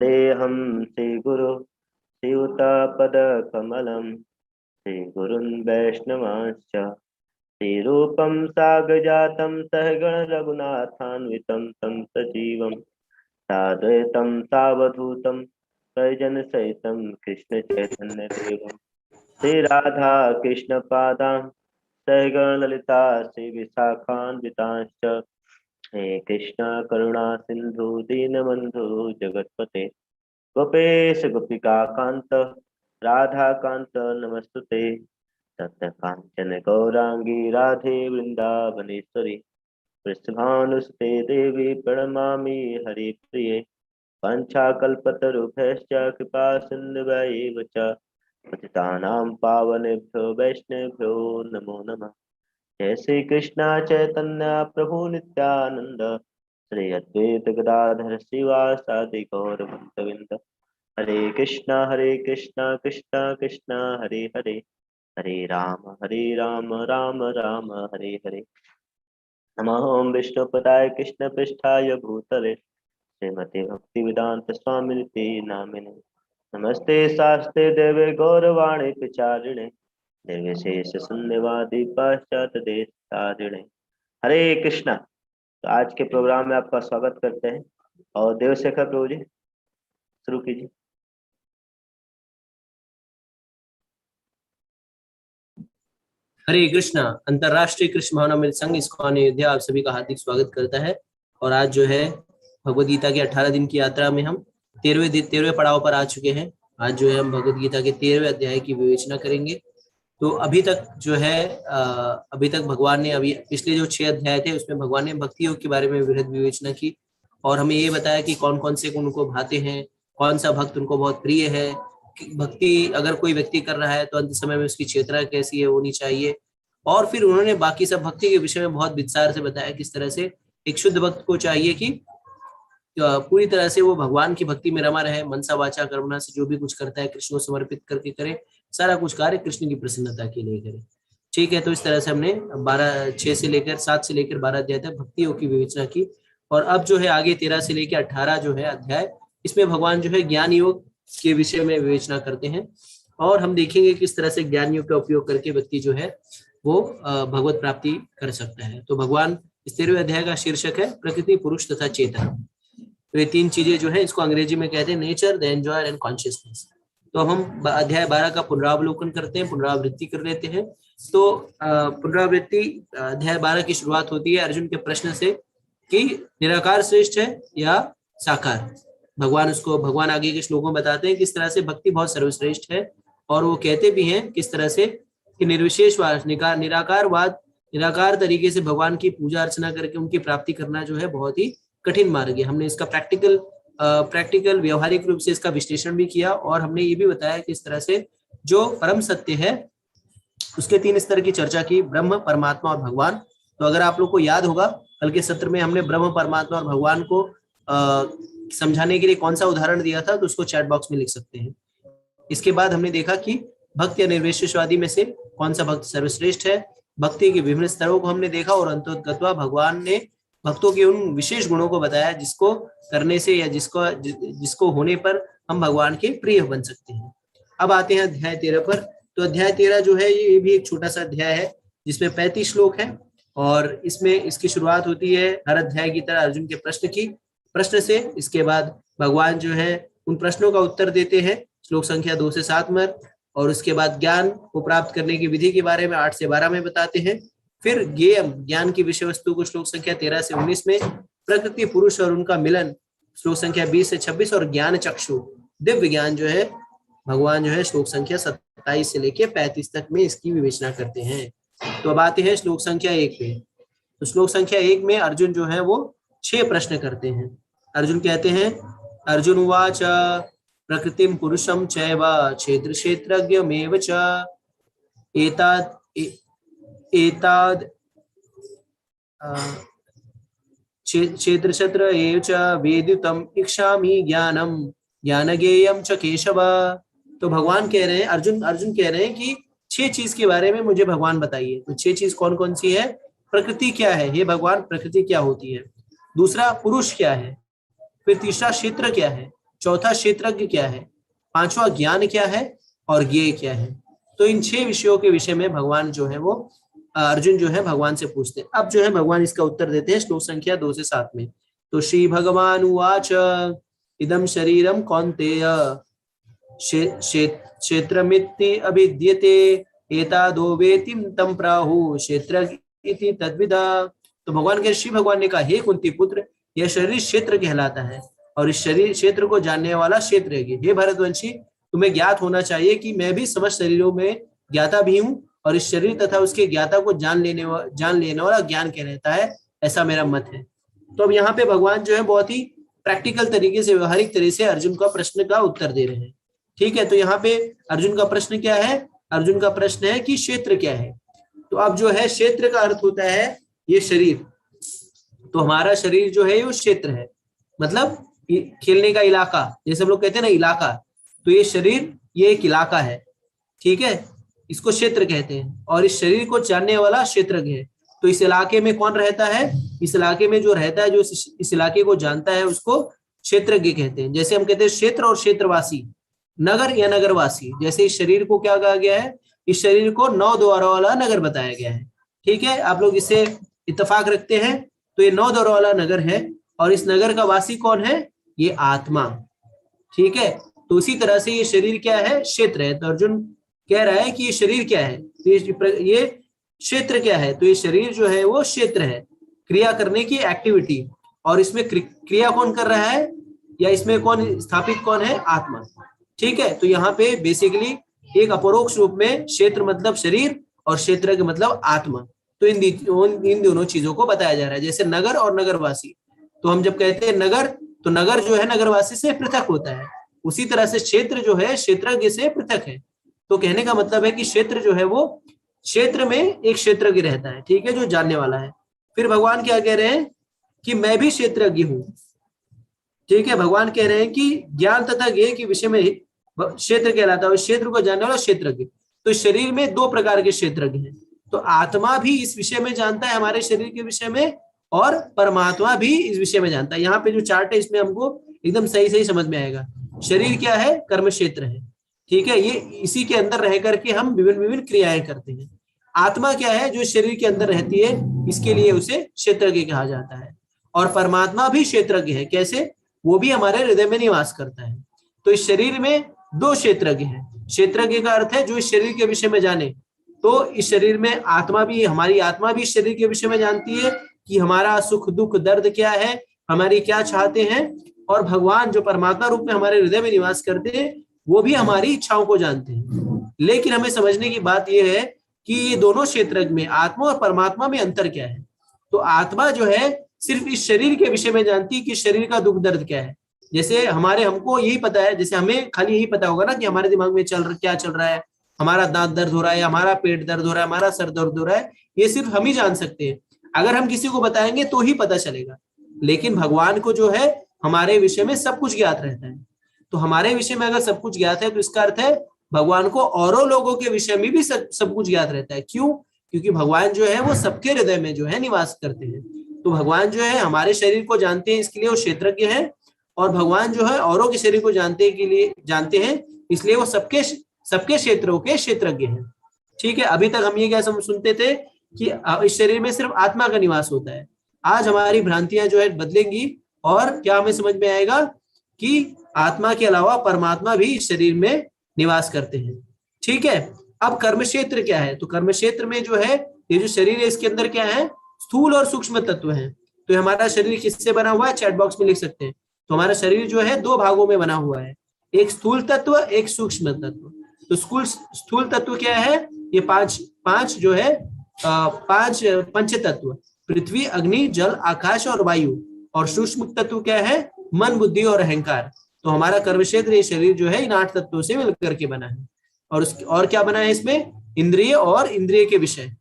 देहं श्रीगुरु श्रीयुतपदकमलं श्रीगुरुन् वैष्णवांश्च श्रीरूपं साग्रजातं सहगण रघुनाथान्वितं तं सजीवं साद्वैतं सावधूतं परिजनसहितं कृष्ण चैतन्य देवं श्री राधा कृष्ण पादां सहगण ललिता श्री विशाखान्वितांश्च हे कृष्ण करुणा सिंधु दीनबंधु जगतपते गोपेश गोपिका कांत राधा कांत नमस्तुते तप्त कांचन गौरांगी राधे वृंदावनेश्वरी वृषभानुसुते देवी प्रणमामि हरिप्रिये वाञ्छाकल्पतरुभ्यश्च कृपा सिन्धुभ्यैव च पतितानां पावनेभ्यो वैष्णवेभ्यो नमो नमः। जय श्री कृष्णा चैतन्य प्रभु नित्यानंद श्री अद्वैत गदाधर श्रीवासादि गौर भक्तविंद हरे कृष्णा कृष्णा कृष्णा हरे हरे हरे राम राम राम हरे हरे। नमः ओं विष्णुपदाय कृष्ण पृष्ठाय भूतले श्रीमते भक्ति वेदांत स्वामिनिति नामिने नमस्ते शास्त्रे देवे गौरवाणी प्रचारिणे निर्विशेष शून्यवादी पाश्चात देश तारिणे। हरे कृष्णा। तो आज के प्रोग्राम में आपका स्वागत करते हैं और देवशेखर प्रभु जी शुरू कीजिए। हरे कृष्णा। अंतरराष्ट्रीय कृष्ण भावनामृत संघ इस्कॉन अयोध्या आप सभी का हार्दिक स्वागत करता है। और आज जो है भगवद गीता के 18 दिन की यात्रा में हम 13वें पड़ाव पर आ चुके हैं। आज जो है हम भगवद गीता के 13वें अध्याय की विवेचना करेंगे। तो अभी तक जो है अभी तक भगवान ने अभी पिछले जो 6 अध्याय थे उसमें भगवान ने भक्ति योग के बारे में वृहद विवेचना की और हमें ये बताया कि कौन कौन से गुण उनको भाते हैं, कौन सा भक्त उनको बहुत प्रिय है, भक्ति अगर कोई व्यक्ति कर रहा है तो अंत समय में उसकी चेतना कैसी है होनी चाहिए। और फिर उन्होंने बाकी सब भक्ति के विषय में बहुत विस्तार से बताया किस तरह से एक शुद्ध भक्त को चाहिए कि पूरी तरह से वो भगवान की भक्ति में रमा रहे, मनसा वाचा कर्मणा से जो भी कुछ करता है कृष्ण को समर्पित करके करे, सारा कुछ कार्य कृष्ण की प्रसन्नता के लिए करे। ठीक है, तो इस तरह से हमने 7 से लेकर 12 अध्याय तक भक्ति योग की विवेचना की। और अब जो है आगे 13 से लेकर 18 जो है अध्याय, इसमें भगवान जो है ज्ञान योग के विषय में विवेचना करते हैं और हम देखेंगे किस तरह से ज्ञान योग का उपयोग करके व्यक्ति जो है वो भगवत प्राप्ति कर सकता है। तो भगवान इस 13वें अध्याय का शीर्षक है प्रकृति, पुरुष तथा चेतना। तो ये 3 चीजें जो है इसको अंग्रेजी में कहते हैं nature, the enjoyer and consciousness. तो हम अध्याय 12 का पुनरावलोकन करते हैं, पुनरावृत्ति कर लेते हैं। तो पुनरावृत्ति अध्याय 12 की शुरुआत होती है अर्जुन के प्रश्न से कि निराकार श्रेष्ठ है या साकार। भगवान आगे के श्लोकों में बताते हैं किस तरह से भक्ति बहुत सर्वश्रेष्ठ है और वो कहते भी हैं किस तरह से कि निर्विशेषवाद, निराकारवाद, निराकार तरीके से भगवान की पूजा अर्चना करके उनकी प्राप्ति करना जो है बहुत ही कठिन मार्ग है। हमने इसका प्रैक्टिकल व्यवहारिक रूप से इसका विश्लेषण भी किया और हमने ये भी बताया कि इस तरह से जो परम सत्य है उसके 3 स्तर की चर्चा की, ब्रह्म, परमात्मा और भगवान। तो अगर आप लोग को याद होगा कल के सत्र में हमने ब्रह्म, परमात्मा और भगवान को समझाने के लिए कौन सा उदाहरण दिया था, तो उसको चैट बॉक्स में लिख सकते हैं। इसके बाद हमने देखा कि भक्त या निर्विशेषवादी में से कौन सा भक्त सर्वश्रेष्ठ है। भक्ति के विभिन्न स्तरों को हमने देखा और अंततः भगवान ने भक्तों के उन विशेष गुणों को बताया जिसको करने से या जिसको होने पर हम भगवान के प्रिय बन सकते हैं। अब आते हैं अध्याय 13 पर। तो अध्याय 13 जो है ये भी एक छोटा सा अध्याय है जिसमें 35 श्लोक है और इसमें इसकी शुरुआत होती है हर अध्याय की तरह अर्जुन के प्रश्न से। इसके बाद भगवान जो है उन प्रश्नों का उत्तर देते हैं श्लोक संख्या 2 से 7 में और उसके बाद ज्ञान को प्राप्त करने की विधि के बारे में 8 से 12 में बताते हैं। फिर ज्ञान की विषय वस्तु को श्लोक संख्या 13 से 19 में, प्रकृति, पुरुष और उनका मिलन श्लोक संख्या 20 से 26 और ज्ञान चक्षु दिव्य ज्ञान जो है भगवान जो है श्लोक संख्या 27 से लेकर 35 तक में इसकी विवेचना करते हैं। तो अब आते हैं श्लोक संख्या 1 पे। तो श्लोक संख्या 1 में अर्जुन जो है वो 6 प्रश्न करते हैं। अर्जुन कहते हैं, अर्जुन उवाच प्रकृतिम पुरुषम चैव क्षेत्र क्षेत्रज्ञमेव च एताद क्षेत्र एव च वेदितम इच्छामि ज्ञानम ज्ञानगेयम च केशव। तो भगवान कह रहे हैं, अर्जुन कह रहे हैं कि 6 चीज के बारे में मुझे भगवान बताइए। तो 6 चीज कौन कौन सी है? प्रकृति क्या है, हे भगवान प्रकृति क्या होती है, दूसरा पुरुष क्या है, फिर तीसरा क्षेत्र क्या है, चौथा क्षेत्रज्ञ क्या है, पांचवा ज्ञान क्या है और ज्ञेय क्या है। तो इन 6 विषयों के विषय में भगवान जो है वो अर्जुन जो है भगवान से पूछते हैं। अब जो है भगवान इसका उत्तर देते हैं श्लोक संख्या 2 से 7 में। तो श्री भगवान उवाच इदम शरीरम कौन्तेय क्षेत्रमिति अभिद्यते एतादो वेतिम तम प्राहु क्षेत्र इति तद्विदा। तो भगवान के श्री भगवान ने कहा, हे कुंती पुत्र, यह शरीर क्षेत्र कहलाता है और इस शरीर क्षेत्र को जानने वाला क्षेत्रज्ञ। हे भरतवंशी, तुम्हें ज्ञात होना चाहिए कि मैं भी समस्त शरीरों में ज्ञाता भी हूँ और इस शरीर तथा उसके ज्ञाता को जान लेने वाला ज्ञान कहलाता है, ऐसा मेरा मत है। तो अब यहाँ पे भगवान जो है बहुत ही प्रैक्टिकल तरीके से, व्यवहारिक तरीके से अर्जुन का प्रश्न का उत्तर दे रहे हैं। ठीक है, तो यहाँ पे अर्जुन का प्रश्न क्या है, अर्जुन का प्रश्न है कि क्षेत्र क्या है। तो अब जो है क्षेत्र का अर्थ होता है ये शरीर। तो हमारा शरीर जो है वो क्षेत्र है, मतलब खेलने का इलाका, जैसे हम लोग कहते हैं ना इलाका, तो ये शरीर ये एक इलाका है। ठीक है, इसको क्षेत्र कहते हैं और इस शरीर को जानने वाला क्षेत्रज्ञ है। तो इस इलाके में कौन रहता है, इस इलाके में जो रहता है, जो इस इलाके को जानता है, उसको क्षेत्रज्ञ कहते हैं। जैसे हम कहते हैं क्षेत्र और क्षेत्रवासी, नगर या नगरवासी। जैसे इस शरीर को क्या कहा गया है, इस शरीर को 9 द्वारों वाला नगर बताया गया है। ठीक है, आप लोग इससे इत्तेफाक रखते हैं। तो ये 9 द्वारों वाला नगर है और इस नगर का वासी कौन है, ये आत्मा। ठीक है, तो उसी तरह से ये शरीर क्या है, क्षेत्र है। तो अर्जुन कह रहा है कि ये शरीर क्या है, ये क्षेत्र क्या है। तो ये शरीर जो है वो क्षेत्र है, क्रिया करने की एक्टिविटी, और इसमें क्रिया कौन कर रहा है या इसमें कौन स्थापित कौन है, आत्मा। ठीक है, तो यहाँ पे बेसिकली एक अपरोक्ष रूप में क्षेत्र मतलब शरीर और क्षेत्र के मतलब आत्मा, तो इन दोनों चीजों को बताया जा रहा है। जैसे नगर और नगरवासी, तो हम जब कहते हैं नगर, तो नगर जो है नगरवासी से पृथक होता है। उसी तरह से क्षेत्र जो है क्षेत्रज्ञ से पृथक है। तो कहने का मतलब है कि क्षेत्र जो है वो क्षेत्र में एक क्षेत्रज्ञ रहता है, ठीक है, जो जानने वाला है। फिर भगवान क्या कह रहे हैं कि मैं भी क्षेत्रज्ञ हूँ। ठीक है, भगवान कह रहे हैं कि ज्ञान तथा ज्ञेय के विषय में क्षेत्र कहलाता है, क्षेत्र को जानने वाला क्षेत्रज्ञ। तो शरीर में 2 प्रकार के क्षेत्रज्ञ हैं। तो आत्मा भी इस विषय में जानता है, हमारे शरीर के विषय में, और परमात्मा भी इस विषय में जानता है। यहाँ पे जो चार्ट है इसमें हमको एकदम सही समझ में आएगा। शरीर क्या है, कर्म क्षेत्र है। ठीक है, ये इसी के अंदर रह करके हम विभिन्न क्रियाएं करते हैं। आत्मा क्या है, जो शरीर के अंदर रहती है, इसके लिए उसे क्षेत्रज्ञ कहा जाता है। और परमात्मा भी क्षेत्रज्ञ है। कैसे, वो भी हमारे हृदय में निवास करता है। तो इस शरीर में 2 क्षेत्रज्ञ हैं। क्षेत्रज्ञ का अर्थ है जो इस शरीर के विषय में जाने। तो इस शरीर में आत्मा भी, हमारी आत्मा भी इस शरीर के विषय में जानती है कि हमारा सुख दुख दर्द क्या है, हमारी क्या चाहते हैं। और भगवान जो परमात्मा रूप में हमारे हृदय में निवास करते हैं, वो भी हमारी इच्छाओं को जानते हैं। लेकिन हमें समझने की बात यह है कि ये दोनों क्षेत्र में, आत्मा और परमात्मा में अंतर क्या है। तो आत्मा जो है सिर्फ इस शरीर के विषय में जानती है कि शरीर का दुख दर्द क्या है। जैसे हमको यही पता है, जैसे हमें खाली यही पता होगा ना कि हमारे दिमाग में क्या चल रहा है, हमारा दांत दर्द हो रहा है, हमारा पेट दर्द हो रहा है, हमारा सर दर्द हो रहा है, ये सिर्फ हम ही जान सकते हैं। अगर हम किसी को बताएंगे तो ही पता चलेगा। लेकिन भगवान को जो है हमारे विषय में सब कुछ ज्ञात रहता है। तो हमारे विषय में अगर सब कुछ ज्ञात है, तो इसका अर्थ है भगवान को औरों लोगों के विषय में भी सब कुछ ज्ञात रहता है। क्यों? क्योंकि भगवान जो है वो सबके हृदय में जो है निवास करते हैं। तो भगवान जो है हमारे शरीर को जानते हैं, इसके लिए वो क्षेत्रज्ञ है। और भगवान जो है औरों के शरीर को जानते हैं, इसलिए वो सबके क्षेत्रों के क्षेत्रज्ञ हैं। ठीक है, अभी तक हम ये क्या सुनते थे कि इस शरीर में सिर्फ आत्मा का निवास होता है। आज हमारी भ्रांतियां जो है बदलेंगी और क्या हमें समझ में आएगा कि आत्मा के अलावा परमात्मा भी इस शरीर में निवास करते हैं। ठीक है, अब कर्म क्षेत्र क्या है? तो कर्म क्षेत्र में जो है ये जो शरीर है, इसके अंदर क्या है, स्थूल और सूक्ष्म तत्व हैं। तो हमारा शरीर किससे बना हुआ है, चैट बॉक्स में लिख सकते हैं। तो हमारा शरीर जो है 2 भागों में बना हुआ है, एक स्थूल तत्व, एक सूक्ष्म तत्व। तो स्थूल तत्व क्या है, ये पांच जो है 5 पंच तत्व, पृथ्वी, अग्नि, जल, आकाश और वायु। और सूक्ष्म तत्व क्या है, मन, बुद्धि और अहंकार। तो हमारा कर्म क्षेत्र, ये शरीर जो है इन 8 तत्वों से मिलकर के बना है। और क्या बना है इसमें, इंद्रिय और इंद्रिय के विषय।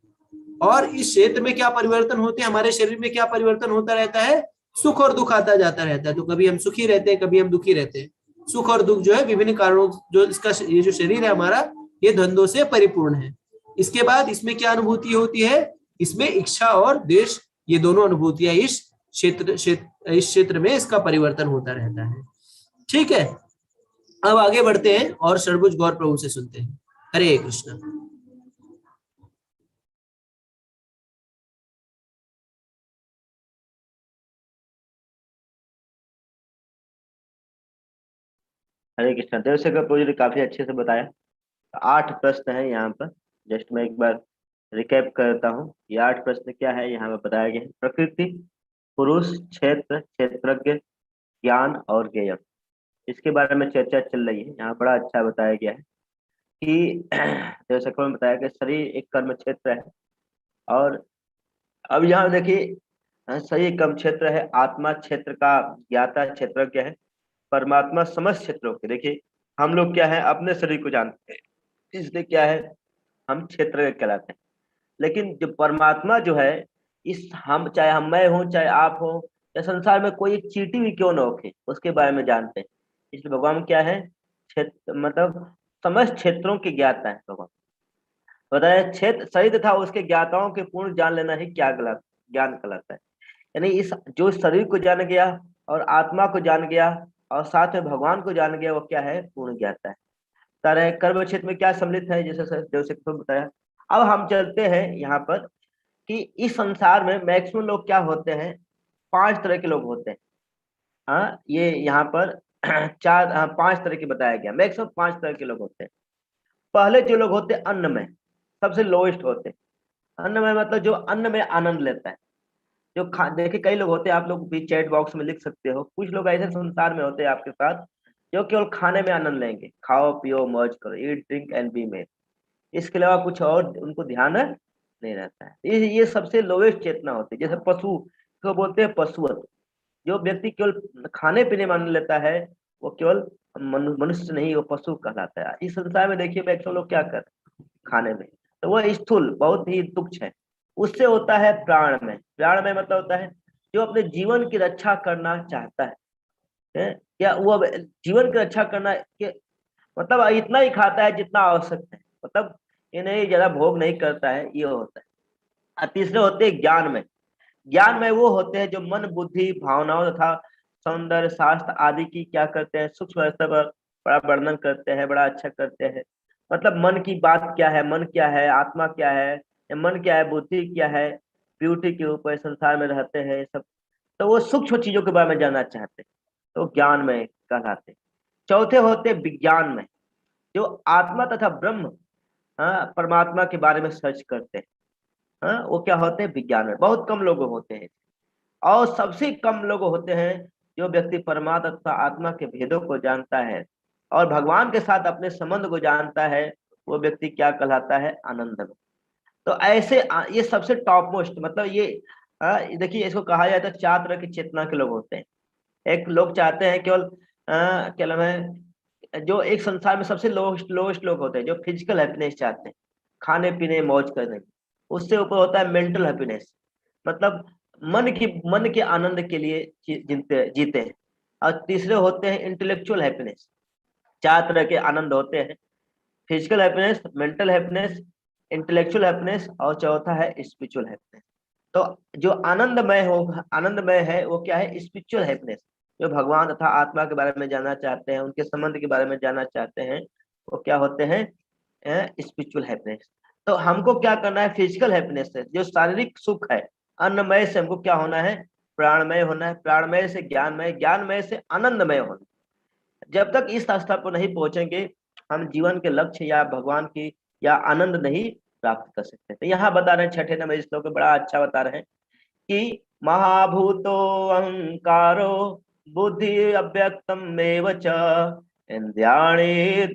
और इस क्षेत्र में क्या परिवर्तन होते हैं, हमारे शरीर में क्या परिवर्तन होता रहता है, सुख और दुख आता जाता रहता है। तो कभी हम सुखी रहते हैं, कभी हम दुखी रहते हैं। सुख और दुख जो है विभिन्न कारणों, जो इसका ये जो शरीर है हमारा, ये द्वंद्वों से परिपूर्ण है। इसके बाद इसमें क्या अनुभूति होती है, इसमें इच्छा और द्वेष, ये दोनों अनुभूतियां इस क्षेत्र में इसका परिवर्तन होता रहता है। ठीक है, अब आगे बढ़ते हैं और षडभुज गौर प्रभु से सुनते हैं। हरे कृष्ण। हरे कृष्णा। देवशंकर प्रभु जी ने काफी अच्छे से बताया। 8 प्रश्न है यहाँ पर। जस्ट मैं एक बार रिकैप करता हूँ। ये 8 प्रश्न क्या है यहाँ पर बताया गया है। प्रकृति, पुरुष, क्षेत्र, क्षेत्रज्ञ, ज्ञान और ज्ञेय, इसके बारे में चर्चा चल रही है। यहाँ बड़ा अच्छा बताया गया है कि देवशंकर ने बताया कि शरीर एक कर्म क्षेत्र है। और अब यहाँ देखिए, शरीर कर्म क्षेत्र है, आत्मा क्षेत्र का ज्ञाता क्षेत्रज्ञ है, परमात्मा समस्त क्षेत्रों के। देखिए हम लोग क्या है, अपने शरीर को जानते हैं, इसलिए क्या है, हम क्षेत्र कहलाते हैं। लेकिन जो परमात्मा जो है, इस हम चाहे हम मैं हूँ, चाहे आप हो, या संसार में कोई एक चींटी भी क्यों न होके, उसके बारे में जानते हैं। इसलिए भगवान क्या है, क्षेत्र मतलब समस्त क्षेत्रों के ज्ञाता है भगवान। बताया क्षेत्र शरीर तथा उसके ज्ञाताओं के पूर्ण जान लेना ही क्या गलत ज्ञान कहलाता है। यानी इस जो शरीर को जान गया और आत्मा को जान गया और साथ में भगवान को जान गया, वो क्या है, पूर्ण ज्ञाता है। तरह कर्म क्षेत्र में क्या सम्मिलित है, जैसे देवशंकर ने बताया। अब हम चलते हैं यहाँ पर कि इस संसार में मैक्सिमम लोग क्या होते हैं, 5 तरह के लोग होते हैं। हाँ, ये यहाँ पर 5 तरह के बताया गया। मैक्सिमम 5 तरह के लोग होते हैं। पहले जो लोग होते हैं अन्न में, सबसे लोएस्ट होते हैं। अन्न में मतलब जो अन्न में आनंद लेता है, जो खा देखिए कई लोग होते हैं, आप लोग भी चैट बॉक्स में लिख सकते हो, कुछ लोग ऐसे संसार में होते हैं आपके साथ जो केवल खाने में आनंद लेंगे, खाओ पियो मौज करो, eat drink and be made, इसके अलावा कुछ और उनको ध्यान नहीं रहता है। ये सबसे लोएस्ट चेतना होती है। जैसे पशु को बोलते हैं पशुवत, जो व्यक्ति केवल खाने पीने में आनंद लेता है, वो केवल मनुष्य नहीं, वो पशु कहलाता है। इस संसार में देखिए मैक्सिमम लोग क्या कर खाने में, तो वह स्थूल बहुत ही तुच्छ है। उससे होता है प्राण में। प्राण में मतलब होता है जो अपने जीवन की रक्षा करना चाहता है? या वो अब जीवन की रक्षा करना के मतलब इतना ही खाता है जितना आवश्यक है, मतलब ये नहीं ज्यादा भोग नहीं करता है, ये होता है। और तीसरे होते हैं ज्ञान में। ज्ञान में वो होते हैं जो मन बुद्धि भावनाओं तथा सौंदर्य शास्त्र आदि की क्या करते हैं, सूक्ष्म स्तर पर बड़ा वर्णन करते हैं, बड़ा अच्छा करते हैं। मतलब मन की बात क्या है, मन क्या है, आत्मा क्या है, या मन क्या है, बुद्धि क्या है, ब्यूटी के ऊपर संसार में रहते हैं सब, तो वो सूक्ष्म चीजों के बारे में जानना चाहते हैं, तो ज्ञान में कहलाते हैं। चौथे होते हैं विज्ञान में, जो आत्मा तथा ब्रह्म, हाँ, परमात्मा के बारे में सर्च करते हैं। हाँ, वो क्या होते हैं, विज्ञान में। बहुत कम लोग होते हैं, और सबसे कम लोग होते हैं जो व्यक्ति परमात्मा तथा आत्मा के भेदों को जानता है और भगवान के साथ अपने संबंध को जानता है, वो व्यक्ति क्या कहलाता है, आनंद में। तो ऐसे ये सबसे टॉप मोस्ट, मतलब ये देखिए इसको कहा जाता है 4 तरह की चेतना के लोग होते हैं। एक लोग चाहते हैं केवल क्या नाम है, जो एक संसार में सबसे लोएस्ट लोएस्ट लोग होते हैं, जो फिजिकल हैप्पीनेस चाहते हैं, खाने पीने मौज करने। उससे ऊपर होता है मेंटल हैप्पीनेस, मतलब मन के आनंद के लिए जीते हैं। और तीसरे होते हैं इंटेलेक्चुअल हैप्पीनेस। 4 तरह के आनंद होते हैं, physical happiness, mental happiness, intellectual happiness, और चौथा है स्पिरिचुअल हैप्पीनेस। तो जो आनंदमय है वो क्या है, स्पिरिचुअल हैप्पीनेस, जो भगवान तथा आत्मा के बारे में जानना चाहते हैं, उनके संबंध के बारे में जानना चाहते हैं, वो क्या होते हैं, स्पिरिचुअल हैप्पीनेस। तो हमको क्या करना है, फिजिकल हैप्पीनेस से जो शारीरिक सुख है, अन्नमय से हमको क्या होना है, प्राणमय होना है, प्राणमय से ज्ञानमय, ज्ञानमय से आनंदमय होना। जब तक इस स्तर पर नहीं पहुंचेंगे, हम जीवन के लक्ष्य या भगवान की या आनंद नहीं प्राप्त कर सकते। तो यहाँ बता रहे हैं 6ठे नंबर श्लोक में, बड़ा अच्छा बता रहे हैं कि महाभूतो अहंकारो बुद्धि अव्यक्तम एव च इंद्रियाणि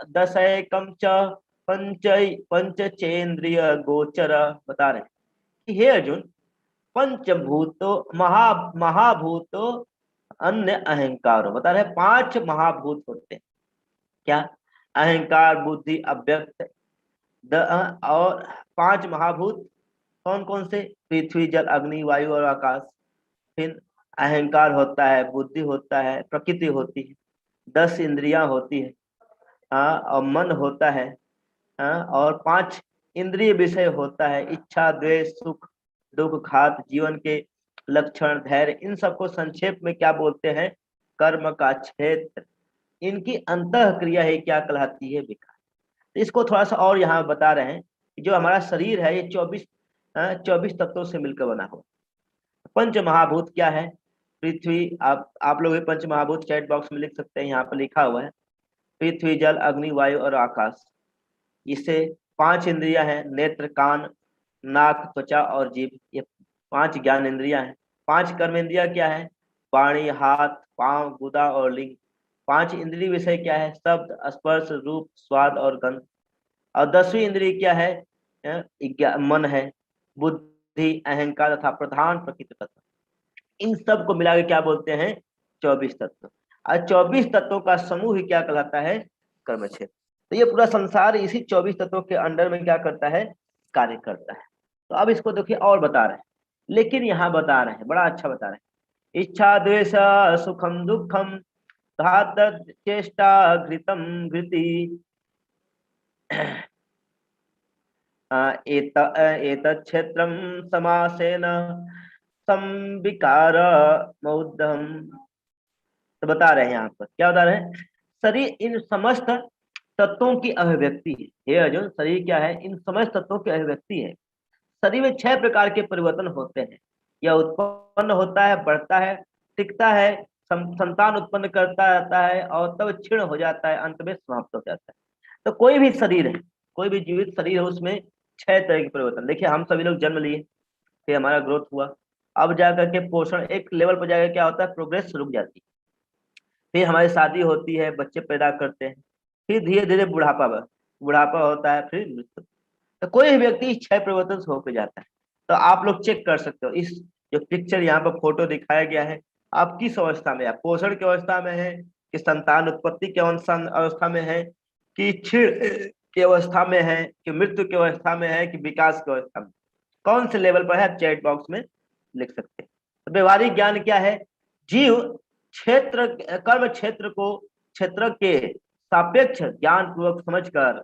दशैकम च पंच पंचचेंद्रिय गोचर। बता रहे हैं कि हे अर्जुन, पंचभूतो महाभूतो अन्य अहंकारो, बता रहे 5 महाभूत होते हैं। क्या, अहंकार बुद्धि अव्यक्त और 5 महाभूत कौन कौन से, पृथ्वी जल अग्नि वायु और आकाश। फिर अहंकार होता है, बुद्धि होता है, प्रकृति होती है, 10 इंद्रियां होती है, हाँ, और मन होता है, हाँ, और 5 इंद्रिय विषय होता है, इच्छा द्वेष सुख दुख घात जीवन के लक्षण धैर्य। इन सबको संक्षेप में क्या बोलते हैं, कर्म का क्षेत्र, इनकी अंतः क्रिया ही क्या कहलाती है? विकार। तो इसको थोड़ा सा और यहाँ बता रहे हैं कि जो हमारा शरीर है ये 24 तत्वों से मिलकर बना हुआ। पंच महाभूत क्या है? पृथ्वी, आप लोग भी पंच महाभूत चैट बॉक्स में लिख सकते हैं, यहाँ पर लिखा हुआ है पृथ्वी, जल, अग्नि, वायु और आकाश। इससे 5 इंद्रियां हैं, नेत्र, कान, नाक, त्वचा और जीभ, ये 5 ज्ञान इंद्रियां हैं। 5 कर्म इंद्रियां क्या है? वाणी, हाथ, पांव, गुदा और लिंग। 5 इंद्रिय विषय क्या है? शब्द, स्पर्श, रूप, स्वाद और गंध। और 10वीं इंद्रिय क्या है? मन है, बुद्धि, अहंकार तथा प्रधान प्रकृति तत्व। इन सब को मिला के क्या बोलते हैं? 24 तत्व। और 24 तत्वों का समूह ही क्या कहलाता है? कर्म क्षेत्र। तो ये पूरा संसार इसी 24 तत्वों के अंडर में क्या करता है? कार्य करता है। तो अब इसको देखिए और बता रहे हैं, लेकिन यहाँ बता रहे हैं, बड़ा अच्छा बता रहे हैं। इच्छा, द्वेष, सुखम, दुखम, धात, चेष्टा, घृतम, घृति, एतत् क्षेत्रम समासेन संविकार मौद्धम। तो बता रहे हैं यहाँ पर क्या बता रहे हैं? शरीर इन समस्त तत्वों की अभिव्यक्ति है। हे अर्जुन, शरीर क्या है? इन समस्त तत्वों की अभिव्यक्ति है। शरीर में 6 प्रकार के परिवर्तन होते हैं। यह उत्पन्न होता है, बढ़ता है, टिकता है, संतान उत्पन्न करता रहता है और तब क्षीण हो जाता है, अंत में समाप्त हो जाता है। तो कोई भी शरीर है, कोई भी जीवित शरीर है, उसमें 6 तरह के परिवर्तन। देखिए हम सभी लोग जन्म लिए, फिर हमारा ग्रोथ हुआ, अब जाकर के पोषण एक लेवल पर जाकर क्या होता है? प्रोग्रेस रुक जाती है। फिर हमारी शादी होती है, बच्चे पैदा करते हैं, फिर धीरे धीरे बुढ़ापा होता है, फिर मृत्यु। तो कोई भी व्यक्ति 6 परिवर्तन से होकर जाता है। तो आप लोग चेक कर सकते हो, इस जो पिक्चर यहाँ पर फोटो दिखाया गया है, आप किस अवस्था में है? पोषण की अवस्था में है कि संतान उत्पत्ति की अवस्था में है कि क्षीण की अवस्था में है कि मृत्यु की अवस्था में है कि विकास की अवस्था में? कौन से लेवल पर है? आप चैट बॉक्स में लिख सकते हैं। तो व्यवहारिक ज्ञान क्या है? जीव क्षेत्र, कर्म क्षेत्र को क्षेत्र के सापेक्ष ज्ञान पूर्वक समझकर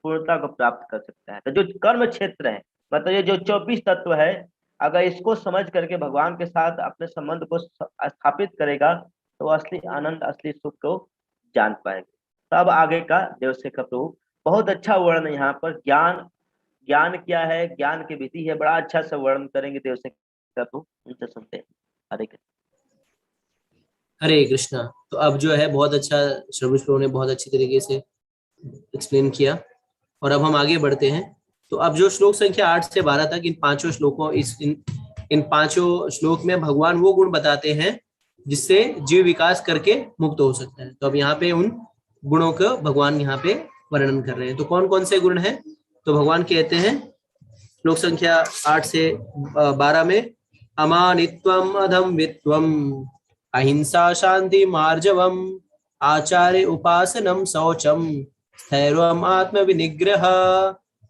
पूर्णता को प्राप्त कर सकता है। तो जो कर्म क्षेत्र है, मतलब ये जो 24 तत्व है, अगर इसको समझ करके भगवान के साथ अपने संबंध को स्थापित करेगा तो वो असली आनंद, असली सुख को जान पाएंगे। तो अब आगे का देवसे का प्रभु बहुत अच्छा वर्णन यहाँ पर, ज्ञान क्या है, ज्ञान की विधि है, बड़ा अच्छा से वर्णन करेंगे देवसे का प्रभु। उनसे सुनते हैं। हरे कृष्ण। हरे कृष्णा। तो अब जो है बहुत अच्छा सर्विस ने बहुत अच्छी तरीके से एक्सप्लेन किया और अब हम आगे बढ़ते हैं। तो अब जो श्लोक संख्या 8 से 12 तक, इन पांचों श्लोकों इन पांचों श्लोक में भगवान वो गुण बताते हैं जिससे जीव विकास करके मुक्त हो सकता है। तो अब यहाँ पे उन गुणों को भगवान यहाँ पे वर्णन कर रहे हैं। तो कौन कौन से गुण हैं? तो भगवान कहते हैं श्लोक संख्या 8 से 12 में, अमानित्वम, अधम्वित्वम, अहिंसा, शांति, मार्जवम, आचार्य उपासनम, शौचम, स्थैर्यम, आत्म विनिग्रह,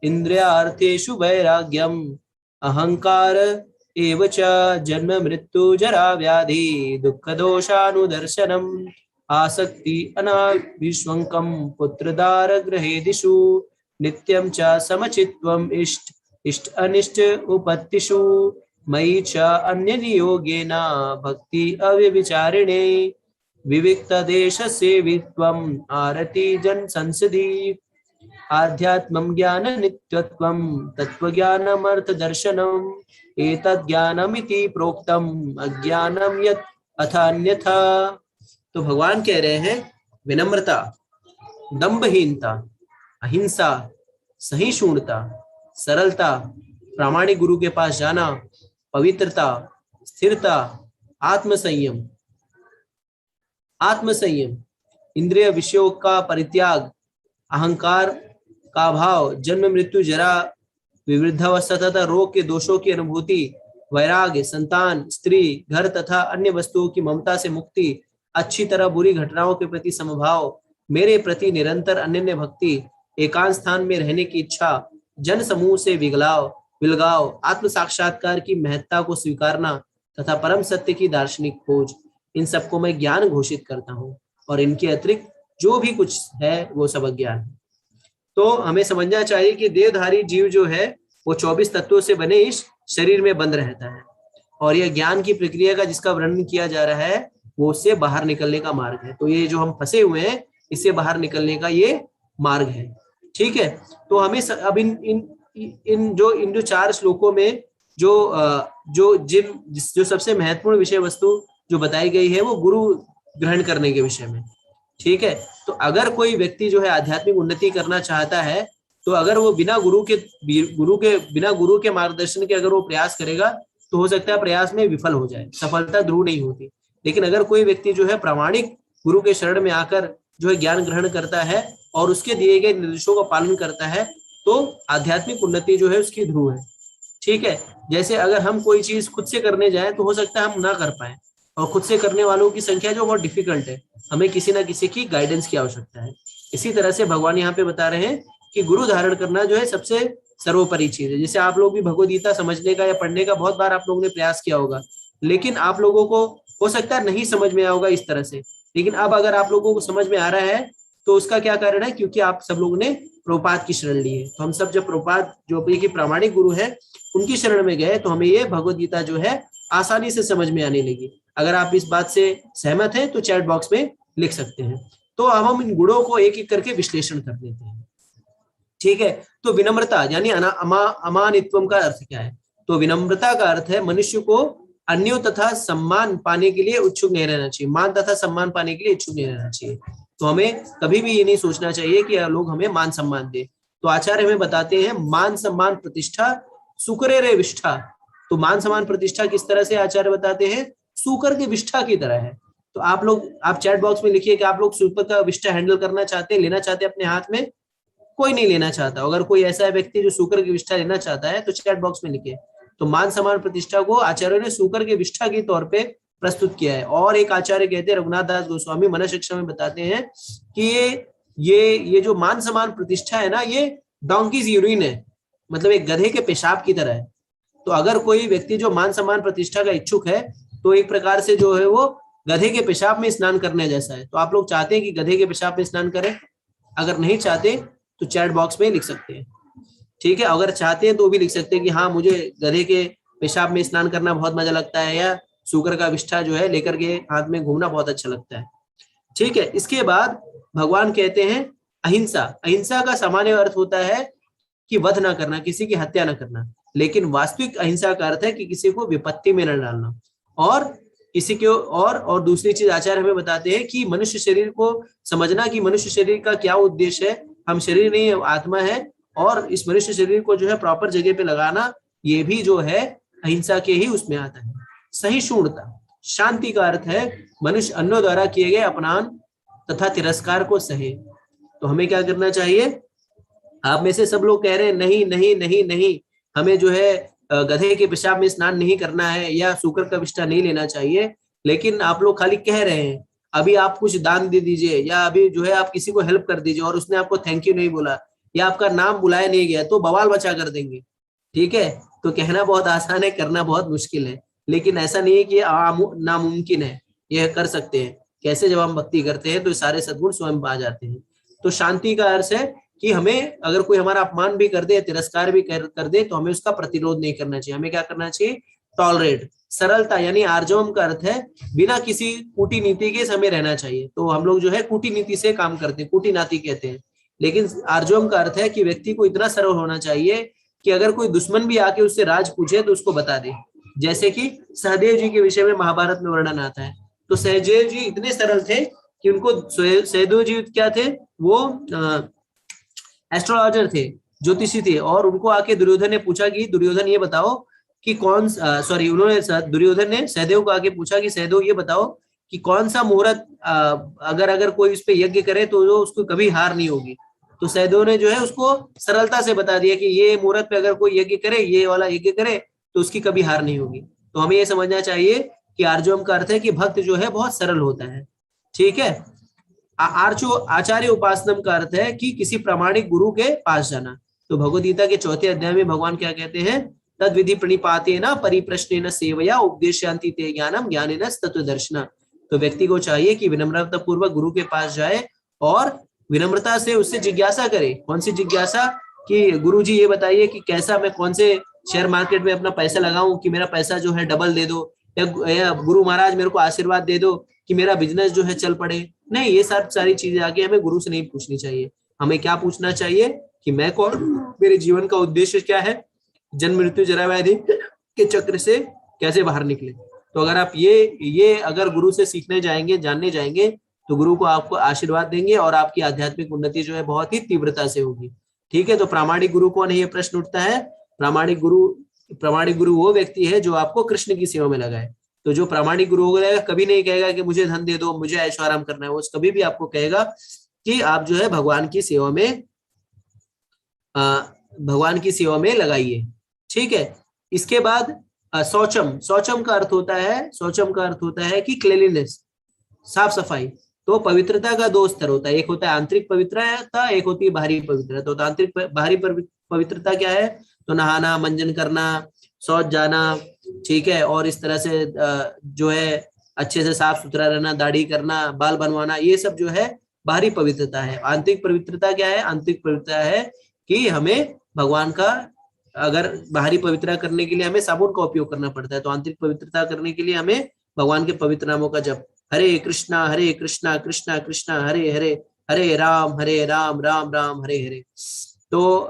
इंद्रियार्थेषु वैराग्यम, अहंकार एव च, जन्म मृत्यु जरा व्याधि दुख दोषानुदर्शनम, आसक्ति अनाविश्वंकम, पुत्रदार गृहेदिषु, नित्यं च समचित्वम, इष्ट अनिष्ट उपत्तिषु, मयि च अन्यनियोगेन भक्ति अव्यभिचारिणे, विविक्त देश सेवित्वम, आरति जन संसदि, आध्यात्मं ज्ञान नित्यत्वम, तत्वज्ञानम अर्थ दर्शनम, एतद् ज्ञानमिति प्रोक्तम, अज्ञानम यत् अथान्यथा। तो भगवान कह रहे हैं विनम्रता, दंभहीनता, अहिंसा, सहिष्णुता, सरलता, प्रामाणिक गुरु के पास जाना, पवित्रता, स्थिरता, आत्मसंयम, इंद्रिय विषयों का परित्याग, अहंकार का भाव, जन्म मृत्यु जरा विवृद्धावस्था तथा रोग के दोषों की अनुभूति, वैराग्य, संतान, स्त्री, घर तथा अन्य वस्तुओं की ममता से मुक्ति, अच्छी तरह बुरी घटनाओं के प्रति समभाव, मेरे प्रति निरंतर अनन्य भक्ति, एकांत स्थान में रहने की इच्छा, जन समूह से विलगाव, आत्म साक्षात्कार की महत्ता को स्वीकारना तथा परम सत्य की दार्शनिक खोज, इन सबको मैं ज्ञान घोषित करता हूँ और इनके अतिरिक्त जो भी कुछ है वो सब अज्ञान है। तो हमें समझना चाहिए कि देहधारी जीव जो है वो 24 तत्वों से बने इस शरीर में बंद रहता है और यह ज्ञान की प्रक्रिया का जिसका वर्णन किया जा रहा है वो उससे बाहर निकलने का मार्ग है। तो ये जो हम फंसे हुए हैं, इससे बाहर निकलने का ये मार्ग है। ठीक है, तो हमें अब इन जो 4 श्लोकों में जो सबसे महत्वपूर्ण विषय वस्तु जो बताई गई है वो गुरु ग्रहण करने के विषय में। ठीक है, तो अगर कोई व्यक्ति जो है आध्यात्मिक उन्नति करना चाहता है, तो अगर वो बिना गुरु के मार्गदर्शन के अगर वो प्रयास करेगा, तो हो सकता है प्रयास में विफल हो जाए, सफलता ध्रुव नहीं होती। लेकिन अगर कोई व्यक्ति जो है प्रामाणिक गुरु के शरण में आकर जो है ज्ञान ग्रहण करता है और उसके दिए गए निर्देशों का पालन करता है, तो आध्यात्मिक उन्नति जो है उसकी ध्रुव है। ठीक है, जैसे अगर हम कोई चीज खुद से करने जाएं तो हो सकता है हम ना कर पाए, और खुद से करने वालों की संख्या जो बहुत डिफिकल्ट है, हमें किसी ना किसी की गाइडेंस की आवश्यकता है। इसी तरह से भगवान यहाँ पे बता रहे हैं कि गुरु धारण करना जो है सबसे सर्वोपरि चीज है। जैसे आप लोग भी भगवद गीता समझने का या पढ़ने का बहुत बार आप लोगों ने प्रयास किया होगा, लेकिन आप लोगों को हो सकता है नहीं समझ में आया होगा इस तरह से। लेकिन अब अगर आप लोगों को समझ में आ रहा है, तो उसका क्या कारण है? क्योंकि आप सब लोगों ने प्रभुपाद की शरण ली है। तो हम सब जब प्रभुपाद जो कि प्रामाणिक गुरु है उनकी शरण में गए, तो हमें ये भगवद गीता जो है आसानी से समझ में आने लगी। अगर आप इस बात से सहमत हैं तो चैट बॉक्स में लिख सकते हैं। तो अब हम इन गुणों को एक एक करके विश्लेषण कर लेते हैं। ठीक है, तो विनम्रता यानी अमानित्वम का अर्थ क्या है? तो विनम्रता का अर्थ है मनुष्य को अन्यों तथा सम्मान पाने के लिए इच्छुक नहीं रहना चाहिए, मान तथा सम्मान पाने के लिए इच्छुक नहीं रहना चाहिए। तो हमें कभी भी ये नहीं सोचना चाहिए कि लोग हमें मान सम्मान दे। तो आचार्य हमें बताते हैं मान सम्मान प्रतिष्ठा सुकरे रे विष्ठा। तो मान सम्मान प्रतिष्ठा किस तरह से आचार्य बताते हैं? सुकर के विष्ठा की तरह है। तो आप चैट बॉक्स में लिखिए कि आप लोग सुकर का विष्ठा हैंडल करना चाहते हैं, लेना चाहते हैं अपने हाथ में। कोई नहीं लेना चाहता। अगर कोई ऐसा व्यक्ति जो सुकर की विष्ठा लेना चाहता है तो चैट बॉक्स में लिखिए। तो मान सम्मान प्रतिष्ठा को आचार्य ने सुकर के विष्ठा के तौर पे प्रस्तुत किया है। और एक आचार्य कहते हैं, रघुनाथ दास गोस्वामी मन शिक्षा में बताते हैं कि ये जो मान सम्मान प्रतिष्ठा है ना, ये डोंकीज यूरिन है, मतलब एक गधे के पेशाब की तरह है। तो अगर कोई व्यक्ति जो मान सम्मान प्रतिष्ठा का इच्छुक है, तो एक प्रकार से जो है वो गधे के पेशाब में स्नान करने जैसा है। तो आप लोग चाहते हैं कि गधे के पेशाब में स्नान करें? अगर नहीं चाहते तो चैट बॉक्स में लिख सकते हैं। ठीक है, अगर चाहते हैं तो भी लिख सकते हैं कि हाँ मुझे गधे के पेशाब में स्नान करना बहुत मजा लगता है, या सुकर का विष्ठा जो है लेकर के हाथ में घूमना बहुत अच्छा लगता है। ठीक है, इसके बाद भगवान कहते हैं अहिंसा। अहिंसा का सामान्य अर्थ होता है कि वध ना करना, किसी की हत्या ना करना। लेकिन वास्तविक अहिंसा का अर्थ है कि किसी को विपत्ति में न डालना। और किसी के और दूसरी चीज आचार्य हमें बताते हैं कि मनुष्य शरीर को समझना कि मनुष्य शरीर का क्या उद्देश्य है। हम शरीर नहीं आत्मा है, और इस मनुष्य शरीर को जो है प्रॉपर जगह पे लगाना, ये भी जो है अहिंसा के ही उसमें आता है। सहिष्णुता, शांति का अर्थ है मनुष्य अन्यों द्वारा किए गए अपमान तथा तिरस्कार को सहे। तो हमें क्या करना चाहिए? आप में से सब लोग कह रहे हैं नहीं नहीं नहीं नहीं, हमें जो है गधे के पेशाब में स्नान नहीं करना है या सूकर का विष्ठा नहीं लेना चाहिए। लेकिन आप लोग खाली कह रहे हैं। अभी आप कुछ दान दे दीजिए, या अभी जो है आप किसी को हेल्प कर दीजिए और उसने आपको थैंक यू नहीं बोला, या आपका नाम बुलाया नहीं गया, तो बवाल बचा कर देंगे। ठीक है, तो कहना बहुत आसान है, करना बहुत मुश्किल है। लेकिन ऐसा नहीं है कि नामुमकिन है, यह कर सकते हैं। कैसे? जब हम भक्ति करते हैं तो सारे सद्गुण स्वयं आ जाते हैं। तो शांति का अर्थ है कि हमें अगर कोई हमारा अपमान भी कर दे, तिरस्कार भी कर दे, तो हमें उसका प्रतिरोध नहीं करना चाहिए। हमें क्या करना चाहिए? टॉलरेट। सरलता यानी आर्जवम का अर्थ है बिना किसी कूटनीति के हमें रहना चाहिए। तो हम लोग जो है कूटनीति से काम करते हैं, कूटनीति कहते हैं। लेकिन आर्जवम का अर्थ है कि व्यक्ति को इतना सरल होना चाहिए कि अगर कोई दुश्मन भी आके उससे राज पूछे तो उसको बता दे। जैसे कि सहदेव जी के विषय में महाभारत में वर्णन आता है। तो सहदेव जी इतने सरल थे कि उनको, सहदेव जी क्या थे? वो एस्ट्रोलॉजर थे, ज्योतिषी थे। और उनको आके दुर्योधन ने पूछा कि दुर्योधन ये बताओ कि दुर्योधन ने सहदेव को आके पूछा कि सहदेव ये बताओ कि कौन सा मुहूर्त अगर कोई उस पर यज्ञ करे तो उसको कभी हार नहीं होगी। तो सहदेव ने जो है उसको सरलता से बता दिया कि ये मुहूर्त पे अगर कोई यज्ञ करे, ये वाला यज्ञ करे, तो उसकी कभी हार नहीं होगी। तो हमें ये समझना चाहिए कि आर्जवम का अर्थ है कि भक्त जो है बहुत सरल होता है। ठीक है, आचार्य उपासनम का अर्थ है कि किसी प्रामाणिक गुरु के पास जाना। तो भगवद गीता के 4थे अध्याय में भगवान क्या कहते हैं? तद विधि प्रणिपातेन परिप्रश्नेन सेवया उपदेशयन्ति ते ज्ञानम ज्ञानेन तत्वदर्शिना। तो व्यक्ति को चाहिए कि विनम्रता पूर्वक गुरु के पास जाए और विनम्रता से उससे जिज्ञासा करे। कौन सी जिज्ञासा? कि गुरु जी ये बताइए कि कैसा मैं कौन से शेयर मार्केट में अपना पैसा लगाऊं कि मेरा पैसा जो है डबल दे दो, या गुरु महाराज मेरे को आशीर्वाद दे दो कि मेरा बिजनेस जो है चल पड़े। नहीं, ये सारी चीजें आगे हमें गुरु से नहीं पूछनी चाहिए। हमें क्या पूछना चाहिए कि मैं कौन, मेरे जीवन का उद्देश्य क्या है, जन्म मृत्यु जरा व्याधि के चक्र से कैसे बाहर निकले। तो अगर आप ये अगर गुरु से सीखने जाएंगे, जानने जाएंगे, तो गुरु को आपको आशीर्वाद देंगे और आपकी आध्यात्मिक उन्नति जो है बहुत ही तीव्रता से होगी। ठीक है, तो प्रामाणिक गुरु कौन है, ये प्रश्न उठता है। प्रामाणिक गुरु वो व्यक्ति है जो आपको कृष्ण की सेवा में लगाए। तो जो प्रामाणिक गुरु होगा कभी नहीं कहेगा कि मुझे धन दे दो, मुझे ऐशो आराम करना है। वो कभी भी आपको कहेगा कि आप जो है भगवान की सेवा में लगाइए। ठीक है, इसके बाद शौचम का अर्थ होता है कि क्लीनलीनेस, साफ सफाई। तो पवित्रता का दो स्तर होता है, एक होता है आंतरिक पवित्रता, एक होती है बाहरी पवित्रता। तो आंतरिक बाहरी पवित्रता क्या है, तो नहाना, मंजन करना, शौच जाना, ठीक है, और इस तरह से जो है अच्छे से साफ सुथरा रहना, दाढ़ी करना, बाल बनवाना, ये सब जो है बाहरी पवित्रता है। आंतरिक पवित्रता क्या है, आंतरिक पवित्रता है कि हमें भगवान का, अगर बाहरी पवित्रता करने के लिए हमें साबुन का उपयोग करना पड़ता है, तो आंतरिक पवित्रता करने के लिए हमें भगवान के पवित्र नामों का जप, हरे कृष्णा कृष्णा कृष्णा हरे हरे, हरे राम राम राम हरे हरे। तो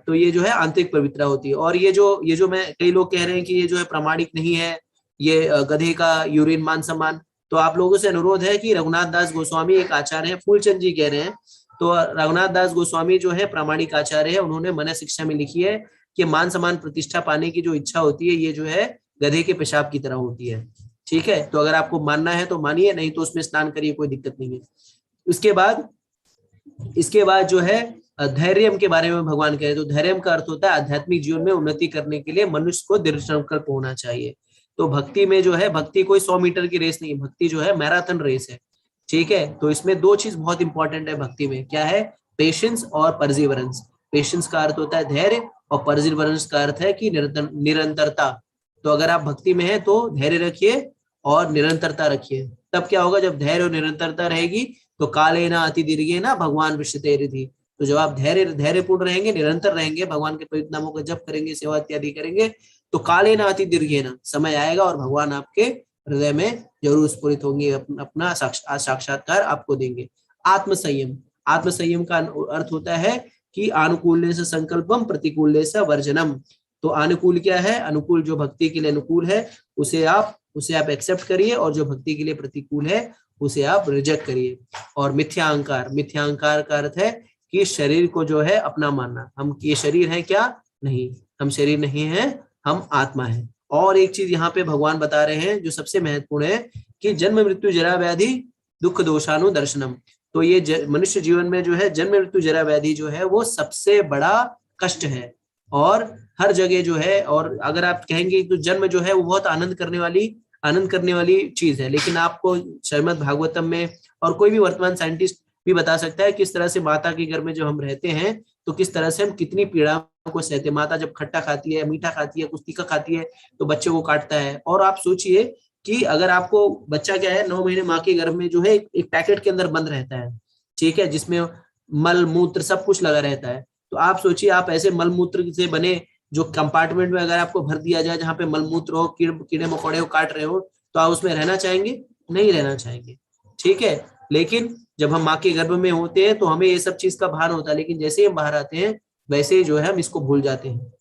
ये जो है आंतरिक पवित्रता होती है। और ये जो मैं, कई लोग कह रहे हैं कि ये जो है प्रामाणिक नहीं है, ये गधे का यूरिन मान सम्मान। तो आप लोगों से अनुरोध है कि रघुनाथ दास गोस्वामी एक आचार्य है, फूलचंद जी कह रहे हैं, तो रघुनाथ दास गोस्वामी जो है प्रामाणिक आचार्य है, उन्होंने मन शिक्षा में लिखी है कि मान सम्मान प्रतिष्ठा पाने की जो इच्छा होती है, ये जो है गधे के पेशाब की तरह होती है। ठीक है, तो अगर आपको मानना है तो मानिए, नहीं तो उसमें स्नान करिए, कोई दिक्कत नहीं है। इसके बाद जो है धैर्यम के बारे में भगवान कह रहे, तो धैर्यम का अर्थ होता है आध्यात्मिक जीवन में उन्नति करने के लिए मनुष्य को दृढ़ संकल्प होना चाहिए। तो भक्ति में जो है, भक्ति कोई 100 मीटर की रेस नहीं है, भक्ति जो है मैराथन रेस है। ठीक है, तो इसमें दो चीज बहुत इंपॉर्टेंट है भक्ति में, क्या है, पेशेंस और परसिवरेंस। पेशेंस का अर्थ होता है धैर्य, और परसिवरेंस का अर्थ है कि निरंतरता। तो अगर आप भक्ति में है तो धैर्य रखिए और निरंतरता रखिए। तब क्या होगा, जब धैर्य और निरंतरता रहेगी तो काले ना अति दीर्घे ना भगवान विश्वते रिधि। तो जब आप धैर्यपूर्ण रहेंगे, निरंतर रहेंगे, भगवान के पवित्र नामों का जप करेंगे, सेवा इत्यादि करेंगे, तो काले ना अति दीर्घे ना, समय आएगा और भगवान आपके हृदय में जरूर स्फुरित होंगे, अपना साक्षात्कार आपको देंगे। आत्मसंयम का अर्थ होता है कि अनुकूल से संकल्पम, प्रतिकूल से वर्जनम। तो अनुकूल क्या है, अनुकूल जो भक्ति के लिए अनुकूल है उसे आप एक्सेप्ट करिए, और जो भक्ति के लिए प्रतिकूल है उसे आप रिजेक्ट करिए। और मिथ्या अहंकार का अर्थ है कि शरीर को जो है अपना मानना, हम ये शरीर है क्या, नहीं, हम शरीर नहीं है, हम आत्मा है। और एक चीज यहाँ पे भगवान बता रहे हैं जो सबसे महत्वपूर्ण है, कि जन्म मृत्यु जरा व्याधि दुख दोषानु दर्शनम। तो ये मनुष्य जीवन में जो है जन्म मृत्यु जरा व्याधि जो है वो सबसे बड़ा कष्ट है, और हर जगह जो है। और अगर आप कहेंगे तो जन्म जो है वो बहुत आनंद करने वाली चीज है, लेकिन आपको श्रीमद् भागवतम में, और कोई भी वर्तमान साइंटिस्ट भी बता सकता है किस तरह से माता के घर में जो हम रहते हैं, तो किस तरह से हम कितनी पीड़ा को सहते। माता जब खट्टा खाती है, मीठा खाती है, कुछ तीखा खाती है, तो बच्चे को काटता है। और आप सोचिए कि अगर आपको बच्चा क्या है, 9 महीने माँ के गर्भ में जो है एक पैकेट के अंदर बंद रहता है, ठीक है, जिसमें मल मूत्र सब कुछ लगा रहता है। तो आप सोचिए, आप ऐसे मल मूत्र से बने जो कंपार्टमेंट में अगर आपको भर दिया जाए, जहाँ पे मल मूत्र हो, कीड़े मकोड़े हो काट रहे हो, तो आप उसमें रहना चाहेंगे, नहीं रहना चाहेंगे। ठीक है, लेकिन जब हम माँ के गर्भ में होते हैं तो हमें ये सब चीज का भान होता है, लेकिन जैसे ही हम बाहर आते हैं वैसे ही जो है हम इसको भूल जाते हैं।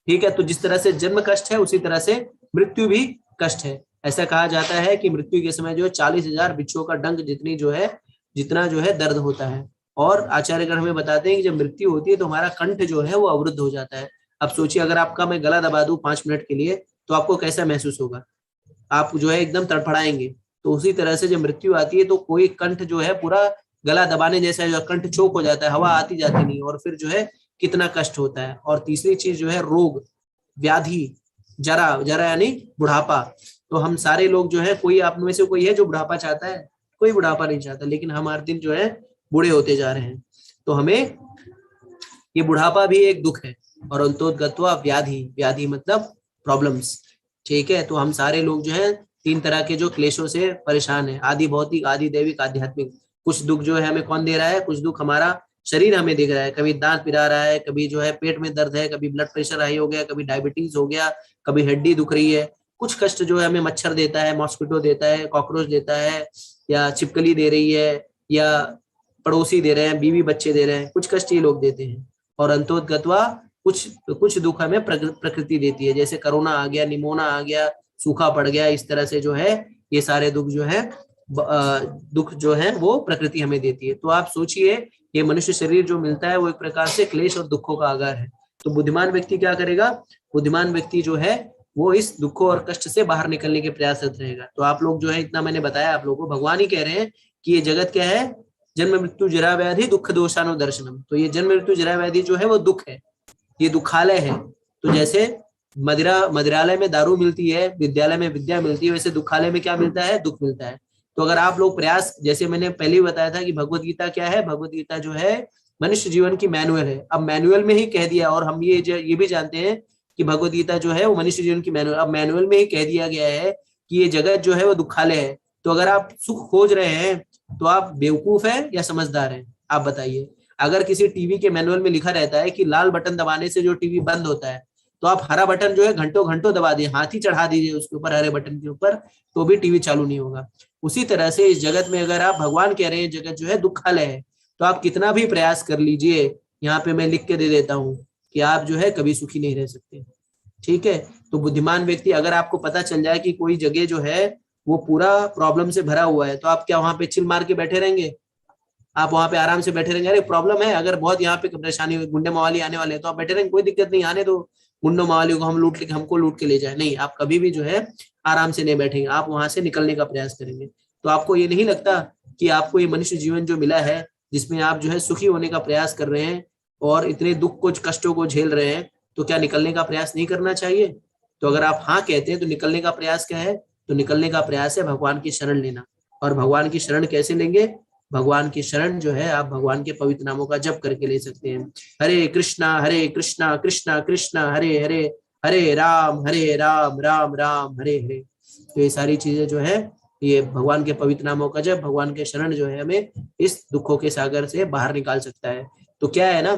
ठीक है, तो जिस तरह से जन्म कष्ट है उसी तरह से मृत्यु भी कष्ट है। ऐसा कहा जाता है कि मृत्यु के समय जो है 40,000 बिच्छुओं का डंक जितना जो है दर्द होता है। और आचार्यगण हमें बताते हैं कि जब मृत्यु होती है तो हमारा कंठ जो है वो अवरुद्ध हो जाता है। अब सोचिए, अगर आपका मैं गला दबा दूं 5 मिनट के लिए, तो आपको कैसा महसूस होगा, आप जो है एकदम तड़फड़ाएंगे। तो उसी तरह से जब मृत्यु आती है तो कोई कंठ जो है पूरा गला दबाने जैसा, जो कंठ चोक हो जाता है, हवा आती जाती नहीं, और फिर जो है कितना कष्ट होता है। और तीसरी चीज जो है रोग, व्याधि, जरा यानी बुढ़ापा। तो हम सारे लोग जो है, कोई आप में से कोई है जो बुढ़ापा चाहता है? कोई बुढ़ापा नहीं चाहता, लेकिन हम हर दिन जो है बूढ़े होते जा रहे हैं। तो हमें ये बुढ़ापा भी एक दुख है। और अंतोदगत्वा व्याधि मतलब प्रॉब्लम्स। ठीक है, तो हम सारे लोग जो है 3 तरह के जो क्लेशों से परेशान है, आदि भौतिक, आदि दैविक, आध्यात्मिक। कुछ दुख जो है हमें कौन दे रहा है, कुछ दुख हमारा शरीर हमें दिख रहा है, कभी दांत पिरा रहा है, कभी जो है पेट में दर्द है, कभी ब्लड प्रेशर हाई हो गया, कभी डायबिटीज हो गया, कभी हड्डी दुख रही है, कुछ कष्ट जो है हमें मच्छर देता है, मॉस्किटो देता है, कॉकरोच देता है, या छिपकली दे रही है, या पड़ोसी दे रहे हैं, बीवी बच्चे दे रहे हैं, कुछ कष्ट ये लोग देते हैं। और अंतोगत्वा कुछ कुछ दुख हमें प्रकृति देती है, जैसे कोरोना आ गया, निमोना आ गया, सूखा पड़ गया, इस तरह से जो है ये सारे दुख जो है दुख जो है वो प्रकृति हमें देती है। तो आप सोचिए, ये मनुष्य शरीर जो मिलता है वो एक प्रकार से क्लेश और दुखों का आगार है। तो बुद्धिमान व्यक्ति क्या करेगा? बुद्धिमान व्यक्ति जो है वो इस दुखों और कष्ट से बाहर निकलने के प्रयासरत रहेगा। तो आप लोग जो है, इतना मैंने बताया आप लोगों को, भगवान ही कह रहे हैं कि ये जगत क्या है? जन्म मृत्यु जरा व्याधि दुख दोषानु दर्शनम। तो ये जन्म मृत्यु जरा व्याधि जो है वो दुख है, ये दुखालय है। तो जैसे मदिरालय में दारू मिलती है, विद्यालय में विद्या मिलती है, वैसे दुखालय में क्या मिलता है? दुख मिलता है। तो अगर आप लोग प्रयास, जैसे मैंने पहले ही बताया था कि भगवत गीता क्या है, भगवत गीता जो है मनुष्य जीवन की मैनुअल है। अब मैनुअल में ही कह दिया, और हम ये भी जानते हैं कि भगवत गीता जो है वो मनुष्य जीवन की मैनुअल, अब मैनुअल में ही कह दिया गया है कि ये जगत जो है वो दुखालय है। तो अगर आप सुख खोज रहे हैं तो आप बेवकूफ है या समझदार हैं? आप बताइए। अगर किसी टीवी के मैनुअल में लिखा रहता है कि लाल बटन दबाने से जो टीवी बंद होता है, तो आप हरा बटन जो है घंटों घंटों दबा दिए, हाथ ही चढ़ा दीजिए उसके ऊपर, हरे बटन के ऊपर, तो भी टीवी चालू नहीं होगा। उसी तरह से इस जगत में अगर आप, भगवान कह रहे हैं जगत जो है दुखालय है, तो आप कितना भी प्रयास कर लीजिए, यहाँ पे मैं लिख के दे देता हूँ कि आप जो है कभी सुखी नहीं रह सकते। ठीक है? तो बुद्धिमान व्यक्ति, अगर आपको पता चल जाए कि कोई जगह जो है वो पूरा प्रॉब्लम से भरा हुआ है, तो आप क्या वहां पे चिल मार के बैठे रहेंगे? आप वहां पे आराम से बैठे रहेंगे? अरे प्रॉब्लम है, अगर बहुत यहाँ पे परेशानी हुई, गुंडे मवाली आने वाले हैं, तो आप बैठे रहेंगे, कोई दिक्कत नहीं, आने दो गुंडों मवालियों को, हमको लूट के ले जाए? नहीं, आप कभी भी जो है आराम से नहीं बैठेंगे, आप वहां से निकलने का प्रयास करेंगे। तो आपको ये नहीं लगता कि आपको ये मनुष्य जीवन जो मिला है, जिसमें आप जो है सुखी होने का प्रयास कर रहे हैं और इतने दुख को, कष्टों को झेल रहे हैं, तो क्या निकलने का प्रयास नहीं करना चाहिए? तो अगर आप हाँ कहते हैं, तो निकलने का प्रयास क्या है? तो निकलने का प्रयास है भगवान की शरण लेना। और भगवान की शरण कैसे लेंगे? भगवान की शरण जो है आप भगवान के पवित्र नामों का जप करके ले सकते हैं। हरे कृष्णा कृष्णा कृष्णा हरे हरे, हरे राम राम राम हरे हरे। तो ये सारी चीजें जो है, ये भगवान के पवित्र नामों का जप, भगवान के शरण जो है हमें इस दुखों के सागर से बाहर निकाल सकता है। तो क्या है ना,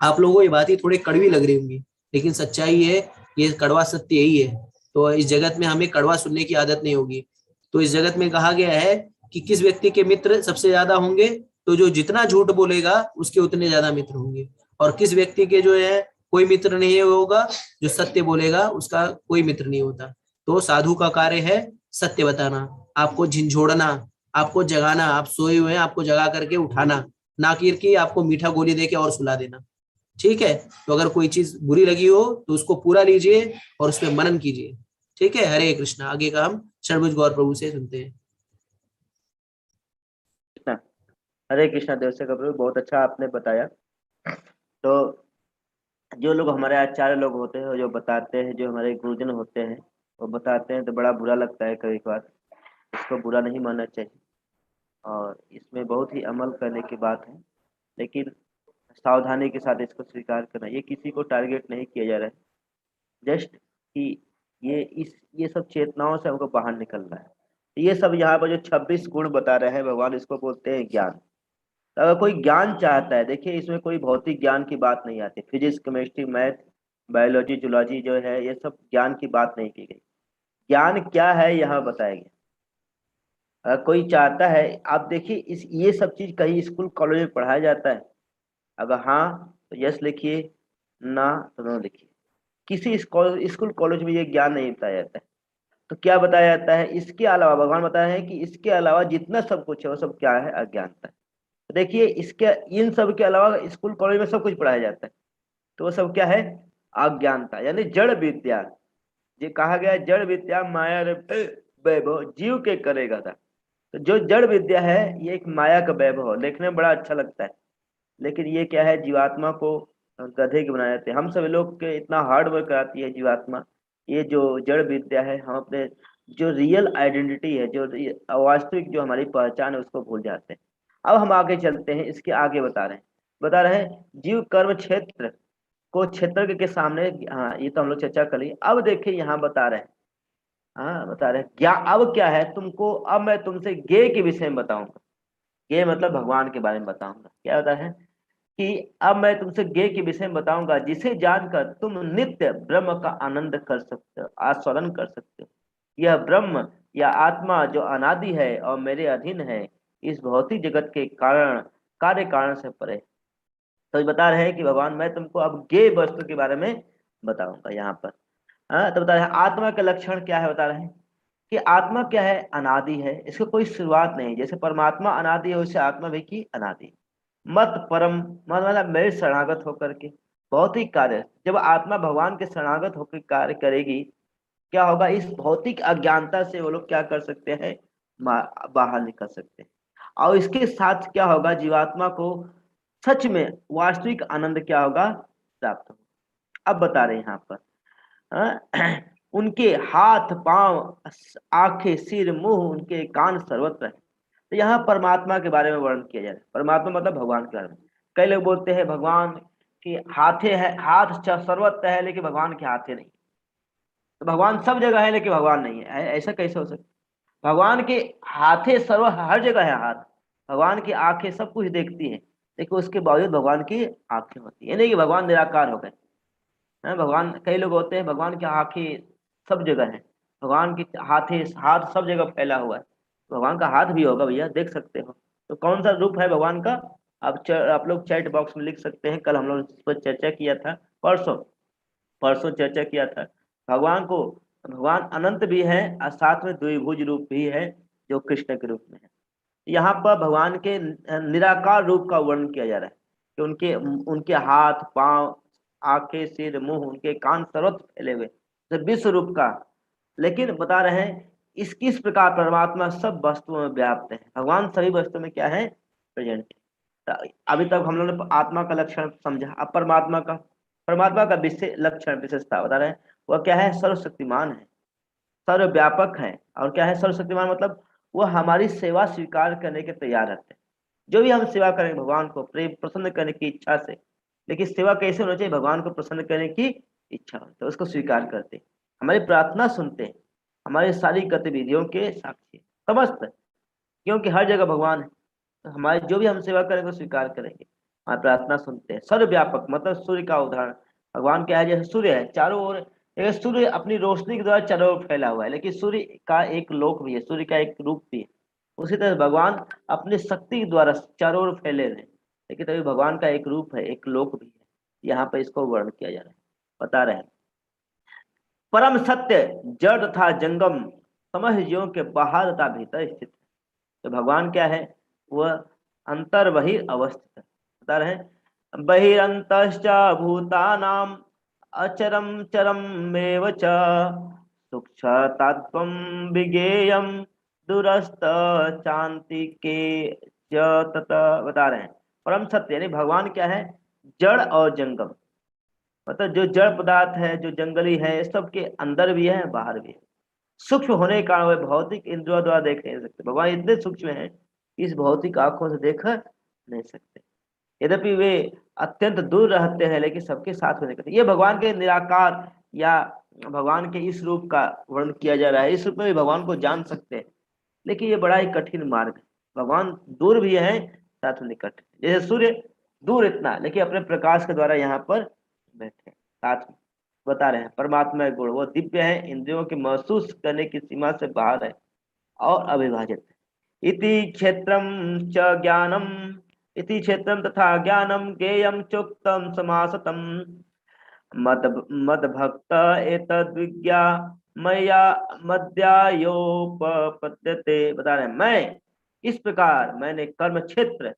आप लोगों को ये बात ही थोड़ी कड़वी लग रही होंगी, लेकिन सच्चाई है, ये कड़वा सत्य यही है। तो इस जगत में हमें कड़वा सुनने की आदत नहीं होगी। तो इस जगत में कहा गया है कि किस व्यक्ति के मित्र सबसे ज्यादा होंगे? तो जो जितना झूठ बोलेगा उसके उतने ज्यादा मित्र होंगे। और किस व्यक्ति के जो है कोई मित्र नहीं होगा? जो सत्य बोलेगा उसका कोई मित्र नहीं होता। तो साधु का कार्य है सत्य बताना, आपको झिंझोड़ना, आपको जगाना, आप सोए हुए हैं आपको जगा करके उठाना, ना कि आपको मीठा गोली देके और सुला देना। ठीक है? तो अगर कोई चीज बुरी लगी हो तो उसको पूरा लीजिए और उस पर मनन कीजिए। ठीक है? हरे कृष्णा। आगे का हम षडभुज गौर प्रभु से सुनते हैं। कृष्णा। हरे कृष्णा देव से प्रभु, बहुत अच्छा आपने बताया। तो जो लोग हमारे आचार्य लोग होते हैं, जो बताते हैं, जो हमारे गुरुजन होते हैं, वो बताते हैं तो बड़ा बुरा लगता है कभी कभार। इसको बुरा नहीं मानना चाहिए और इसमें बहुत ही अमल करने की बात है, लेकिन सावधानी के साथ इसको स्वीकार करना। ये किसी को टारगेट नहीं किया जा रहा है, जस्ट कि ये सब चेतनाओं से हमको बाहर निकलना है। ये सब यहाँ पर जो 26 गुण बता रहे हैं भगवान, इसको बोलते हैं ज्ञान। तो अगर कोई ज्ञान चाहता है, देखिए इसमें कोई भौतिक ज्ञान की बात नहीं आती, physics chemistry math biology zoology जो है ये सब ज्ञान की बात नहीं की गई। ज्ञान क्या है यहाँ बताया गया। अगर कोई चाहता है, आप देखिए इस ये सब चीज कहीं स्कूल कॉलेज में पढ़ाया जाता है? अगर हाँ तो यस लिखिए, ना तो नो लिखिए। किसी स्कूल कॉलेज में ये ज्ञान नहीं बताया जाता है। तो क्या बताया जाता है? इसके अलावा भगवान बताए हैं कि इसके अलावा जितना सब कुछ है वो सब क्या है? अज्ञानता है। तो देखिए इसके, इन सब के अलावा स्कूल कॉलेज में सब कुछ पढ़ाया जाता है, तो वो सब क्या है? अज्ञानता, यानी जड़ विद्या। ये कहा गया है, जड़ विद्या माया वैभव जीव के करेगा था। तो जो जड़ विद्या है ये एक माया का वैभव है, देखने में बड़ा अच्छा लगता है, लेकिन ये क्या है? जीवात्मा को गधे के बनाए जाते हैं। हम सब लोग के इतना हार्ड वर्क कराती है जीवात्मा। ये जो जड़ विद्या है, हम अपने जो रियल आइडेंटिटी है, जो वास्तविक जो हमारी पहचान है, उसको भूल जाते हैं। अब हम आगे चलते हैं, इसके आगे बता रहे हैं जीव कर्म क्षेत्र को क्षेत्र के सामने। हाँ, ये तो हम लोग चर्चा कर ली। अब देखिए यहाँ बता रहे हैं, हाँ बता रहे हैं क्या, अब क्या है तुमको, अब मैं तुमसे गे के विषय में बताऊंगा। गे मतलब भगवान के बारे में बताऊंगा। क्या बता रहे हैं कि अब मैं तुमसे ज्ञेय के विषय में बताऊंगा, जिसे जानकर तुम नित्य ब्रह्म का आनंद कर सकते हो, आस्वादन कर सकते हो। यह ब्रह्म या आत्मा जो अनादि है और मेरे अधीन है, इस भौतिक जगत के कारण कार्य कारण से परे। तो बता रहे हैं कि भगवान मैं तुमको अब ज्ञेय वस्तु के बारे में बताऊंगा यहाँ पर। हाँ, तो बता रहे हैं आत्मा का लक्षण क्या है, बता रहे हैं कि आत्मा क्या है, अनादि है, इसकी कोई शुरुआत नहीं। जैसे परमात्मा अनादि है, वैसे आत्मा भी की अनादि है। मत परम, मत मतलब मेरे शरणागत होकर के भौतिक कार्य, जब आत्मा भगवान के शरणागत होकर कार्य करेगी, क्या होगा, इस भौतिक अज्ञानता से वो लोग क्या कर सकते हैं, बाहर निकल सकते हैं। और इसके साथ क्या होगा, जीवात्मा को सच में वास्तविक आनंद क्या होगा, प्राप्त होगा। अब बता रहे हैं यहाँ पर उनके हाथ पांव आंखें सिर मुंह उनके कान सर्वत्र है। तो यहाँ परमात्मा के बारे में वर्णन किया जा रहा है। परमात्मा मतलब भगवान के बारे में। कई लोग बोलते हैं भगवान के हाथे है, हाथ सर्वत्र है लेकिन भगवान के हाथे नहीं। तो भगवान सब जगह है लेकिन भगवान नहीं है, ऐसा कैसे हो सकता। भगवान के हाथे सर्व हर जगह है हाथ, भगवान की आंखें सब कुछ देखती हैं, लेकिन उसके बावजूद भगवान की आंखें होती है, नहीं कि भगवान निराकार हो गए। भगवान, कई लोग होते हैं भगवान की आंखें सब जगह है, भगवान की हाथ सब जगह फैला हुआ है। भगवान का हाथ भी होगा भैया, देख सकते हो। तो कौन सा रूप है भगवान का, आप लोग चैट बॉक्स में लिख सकते हैं। कल हम लोग इस पर चर्चा किया था, परसों परसों चर्चा किया था। भगवान को, भगवान अनंत भी है और साथ में द्विभुज रूप भी है जो कृष्ण के रूप में है। यहाँ पर भगवान के निराकार रूप का वर्णन किया जा रहा है कि उनके उनके हाथ पांव आंखें सिर मुंह उनके कान सर्वत्र फैले हुए, तो विश्व रूप का। लेकिन बता रहे हैं इस किस प्रकार परमात्मा सब वस्तुओं में व्याप्त है। भगवान सभी वस्तुओं में क्या है, प्रेजेंट है। तो अभी तक हम लोगों ने आत्मा का लक्षण समझा। अब परमात्मा का लक्षण विशेषता बता रहे हैं। वह क्या है, सर्वशक्तिमान है, सर्वव्यापक है। और क्या है सर्वशक्तिमान, मतलब वह हमारी सेवा स्वीकार करने के तैयार रहते हैं। जो भी हम सेवा करेंगे भगवान को प्रेम प्रसन्न करने की इच्छा से। लेकिन सेवा कैसे होनी चाहिए, भगवान को प्रसन्न करने की इच्छा हो तो उसको स्वीकार करते हैं, हमारी प्रार्थना सुनते हैं, हमारी सारी गतिविधियों के साक्षी हैं, समस्त। क्योंकि हर जगह भगवान है, तो हमारे जो भी हम सेवा करेंगे स्वीकार करेंगे, हमारी प्रार्थना सुनते हैं। सर्वव्यापक मतलब सूर्य का उदाहरण, भगवान क्या है, जैसे सूर्य है चारों ओर, एक सूर्य अपनी रोशनी के द्वारा चारों ओर फैला हुआ है, लेकिन सूर्य का एक लोक भी है, सूर्य का एक रूप भी है। उसी तरह भगवान अपनी शक्ति के द्वारा चारों ओर फैले हुए हैं, लेकिन तभी भगवान का एक रूप है, एक लोक भी है। यहाँ पर इसको वर्णन किया जा रहा है, बता रहे हैं परम सत्य जड़ तथा जंगम समस्त जीवों के बाहर तथा भीतर स्थित है। तो भगवान क्या है, वह अंतर बहिर अवस्थित है। बता रहे हैं बहिरंतश्च भूतानाम अचरम चरम मेव च सूक्ष्मतत्त्वं विज्ञेयं दूरस्थ चान्ति के तत। बता रहे हैं परम सत्य यानी भगवान क्या है, जड़ और जंगम, मतलब जो जड़ पदार्थ है जो जंगली है सबके अंदर भी है बाहर भी है। सूक्ष्म होने के कारण वे भौतिक इंद्रियों द्वारा देख नहीं सकते। भगवान इतने सूक्ष्म हैं इस भौतिक आंखों से देख नहीं सकते, यद्यपि वे अत्यंत दूर रहते हैं लेकिन सबके साथ में रहते हैं। ये भगवान के निराकार या भगवान के इस रूप का वर्णन किया जा रहा है। इस रूप में भी भगवान को जान सकते हैं, लेकिन ये बड़ा ही कठिन मार्ग है। भगवान दूर भी है साथ में निकट, जैसे सूर्य दूर इतना लेकिन अपने प्रकाश के द्वारा यहाँ पर बैठे साथ में। बता रहे हैं परमात्मा के गुण, वो दिव्य है, इंद्रियों के महसूस करने की सीमा से बाहर है और अविभाजित है। इति क्षेत्रम च ज्ञानम, इति क्षेत्रम तथा ज्ञानम ज्ञेयम चोक्तम समासतम मद मद भक्त एतद्विज्ञा मया मध्यायोपपद्यते। बता रहे हैं मैं इस प्रकार मैंने कर्म क्षेत्र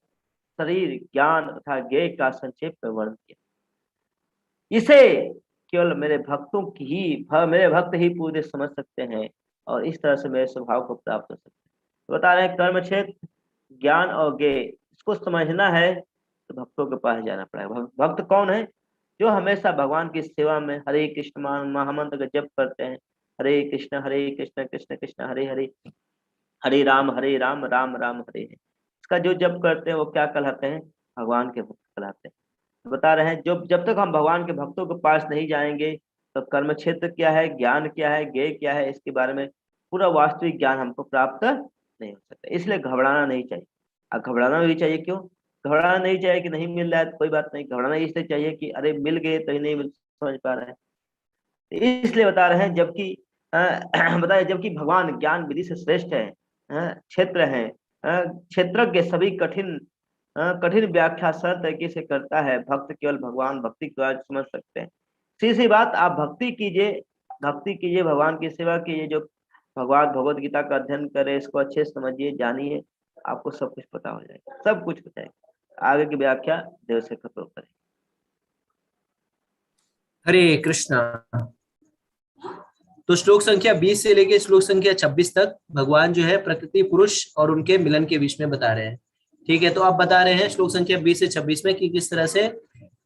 शरीर ज्ञान तथा ज्ञेय का संक्षेप में वर्णन किया। इसे केवल मेरे भक्त ही पूरे समझ सकते हैं और इस तरह से मेरे स्वभाव को प्राप्त हो सकते हैं। तो बता रहे हैं कर्म क्षेत्र ज्ञान और ज्ञेय, इसको समझना है तो भक्तों के पास जाना पड़ेगा। भक्त कौन है, जो हमेशा भगवान की सेवा में हरे कृष्ण महामंत्र का जप करते हैं। हरे कृष्ण कृष्ण कृष्ण हरे हरे, हरे राम राम राम हरे हरे। इसका जो जप करते हैं वो क्या कहलाते हैं, भगवान के भक्त कहलाते हैं। बता रहे हैं जो जब तक हम भगवान के भक्तों के पास नहीं जाएंगे तो कर्म क्षेत्र क्या है, ज्ञान क्या है, ज्ञेय क्या है, इसके बारे में पूरा वास्तविक ज्ञान हमको प्राप्त नहीं हो सकता। इसलिए घबराना नहीं चाहिए। अब घबराना भी चाहिए क्यों, घबराना नहीं चाहिए कि नहीं मिल रहा है तो कोई बात नहीं, घबराना इसलिए चाहिए कि अरे मिल गए तो ही नहीं मिल समझ पा रहे हैं, इसलिए बता रहे हैं। जबकि बताए जबकि भगवान ज्ञान विधि से श्रेष्ठ है, क्षेत्र है, क्षेत्रज्ञ सभी कठिन कठिन व्याख्या सरल तरीके से करता है, भक्त केवल भगवान भक्ति के बाद समझ सकते हैं। सीधी सी बात, आप भक्ति कीजिए, भक्ति कीजिए, भगवान की सेवा कीजिए, जो भगवान भगवत गीता का अध्ययन करे, इसको अच्छे से समझिए, जानिए, आपको सब कुछ पता हो जाएगा, सब कुछ हो जाएगा। आगे की व्याख्या देव से करो करें। हरे कृष्णा। तो श्लोक संख्या 20 से लेके श्लोक संख्या 26 तक भगवान जो है प्रकृति पुरुष और उनके मिलन के बीच में बता रहे हैं। ठीक है, तो आप बता रहे हैं श्लोक संख्या 20 से 26 में कि किस तरह से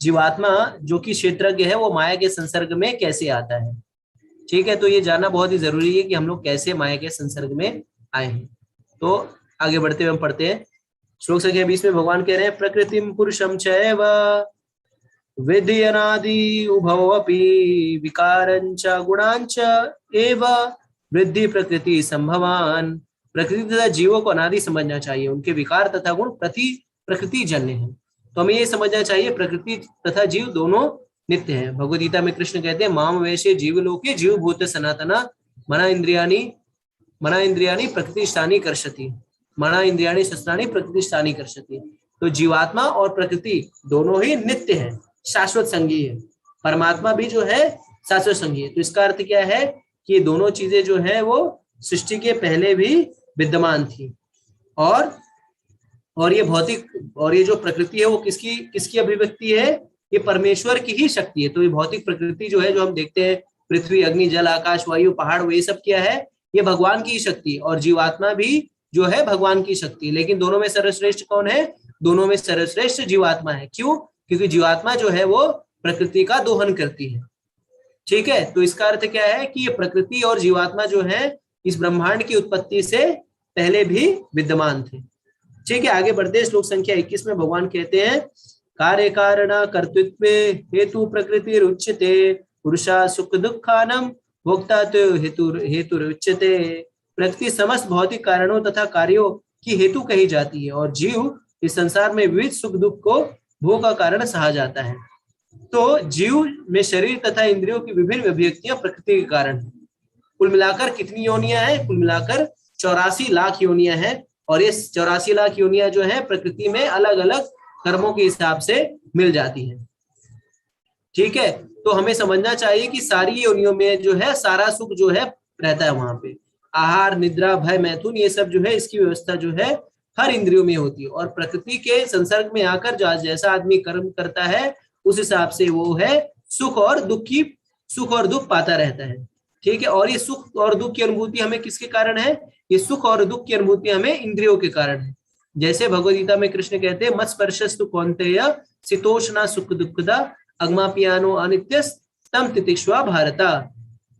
जीवात्मा जो कि क्षेत्रज्ञ है वो माया के संसर्ग में कैसे आता है। ठीक है, तो ये जानना बहुत ही जरूरी है कि हम लोग कैसे माया के संसर्ग में आए हैं। तो आगे बढ़ते हुए हम पढ़ते हैं श्लोक संख्या 20 में भगवान कह रहे हैं प्रकृतिम पुरुषम चैव विद्यनादि उभवपि विकारंच गुणांच एव वृद्धि प्रकृति संभवान। प्रकृति तथा जीवों को अनादि समझना चाहिए, उनके विकार तथा गुण प्रकृति जन्य है। तो हमें ये समझना चाहिए प्रकृति तथा जीव दोनों नित्य है। भगवद गीता में कृष्ण कहते हैं माम वैश्य जीवलोके जीव भूत सनातना मना इंद्रियाणी प्रकृतिष्ठानी कर्षति, मना इंद्रियाणी शस्त्राणी प्रकृतिष्ठानी कर्षति। तो जीवात्मा और प्रकृति दोनों ही नित्य है, शाश्वत संगी है। परमात्मा भी जो है शाश्वत संगी है। तो इसका अर्थ क्या है कि ये दोनों चीजें जो है वो सृष्टि के पहले भी विद्यमान थी, और ये भौतिक और ये जो प्रकृति है वो किसकी अभिव्यक्ति है, ये परमेश्वर की ही शक्ति है। तो ये भौतिक प्रकृति जो है, जो हम देखते हैं पृथ्वी अग्नि जल आकाश वायु पहाड़, वो ये सब क्या है, ये भगवान की शक्ति है। और जीवात्मा भी जो है भगवान की शक्ति, लेकिन दोनों में सर्वश्रेष्ठ कौन है, दोनों में सर्वश्रेष्ठ जीवात्मा है। क्यों? क्योंकि जीवात्मा जो है वो प्रकृति का दोहन करती है। ठीक है, तो इसका अर्थ क्या है कि ये प्रकृति और जीवात्मा जो है इस ब्रह्मांड की उत्पत्ति से पहले भी विद्यमान थे। ठीक है, आगे बढ़ते हैं श्लोक संख्या 21 में भगवान कहते हैं कार्य कारण कर्तृत्व हेतु प्रकृति रुच्यते पुरुषा सुख दुखानम भोक्ता तो हेतु रुच्यते। प्रकृति समस्त भौतिक कारणों तथा कार्यों की हेतु कही जाती है और जीव इस संसार में विविध सुख दुख को भोग का कारण सहा जाता है। तो जीव में शरीर तथा इंद्रियों की विभिन्न अभिव्यक्तियां प्रकृति के कारण है। कुल मिलाकर कितनी योनियां हैं? कुल मिलाकर 84 लाख योनियां हैं, और ये 84 लाख योनियां जो है प्रकृति में अलग अलग कर्मों के हिसाब से मिल जाती है। ठीक है, तो हमें समझना चाहिए कि सारी योनियों में जो है सारा सुख जो है रहता है वहां पे। आहार निद्रा भय मैथुन ये सब जो है इसकी व्यवस्था जो है हर इंद्रियों में होती है, और प्रकृति के संसर्ग में आकर जैसा आदमी कर्म करता है उस हिसाब से वो है सुख और दुख पाता रहता है। ठीक है, और ये सुख और दुख की अनुभूति हमें किसके कारण है? ये सुख और दुख की अनुभूति हमें इंद्रियों के कारण है। जैसे भगवद गीता में कृष्ण कहते हैं मत स्पर्शस्तु कौन्तेय शीतोष्णा सुख दुखदा अग्मापियानो अनित्यस तम तितिक्ष्वा भारता।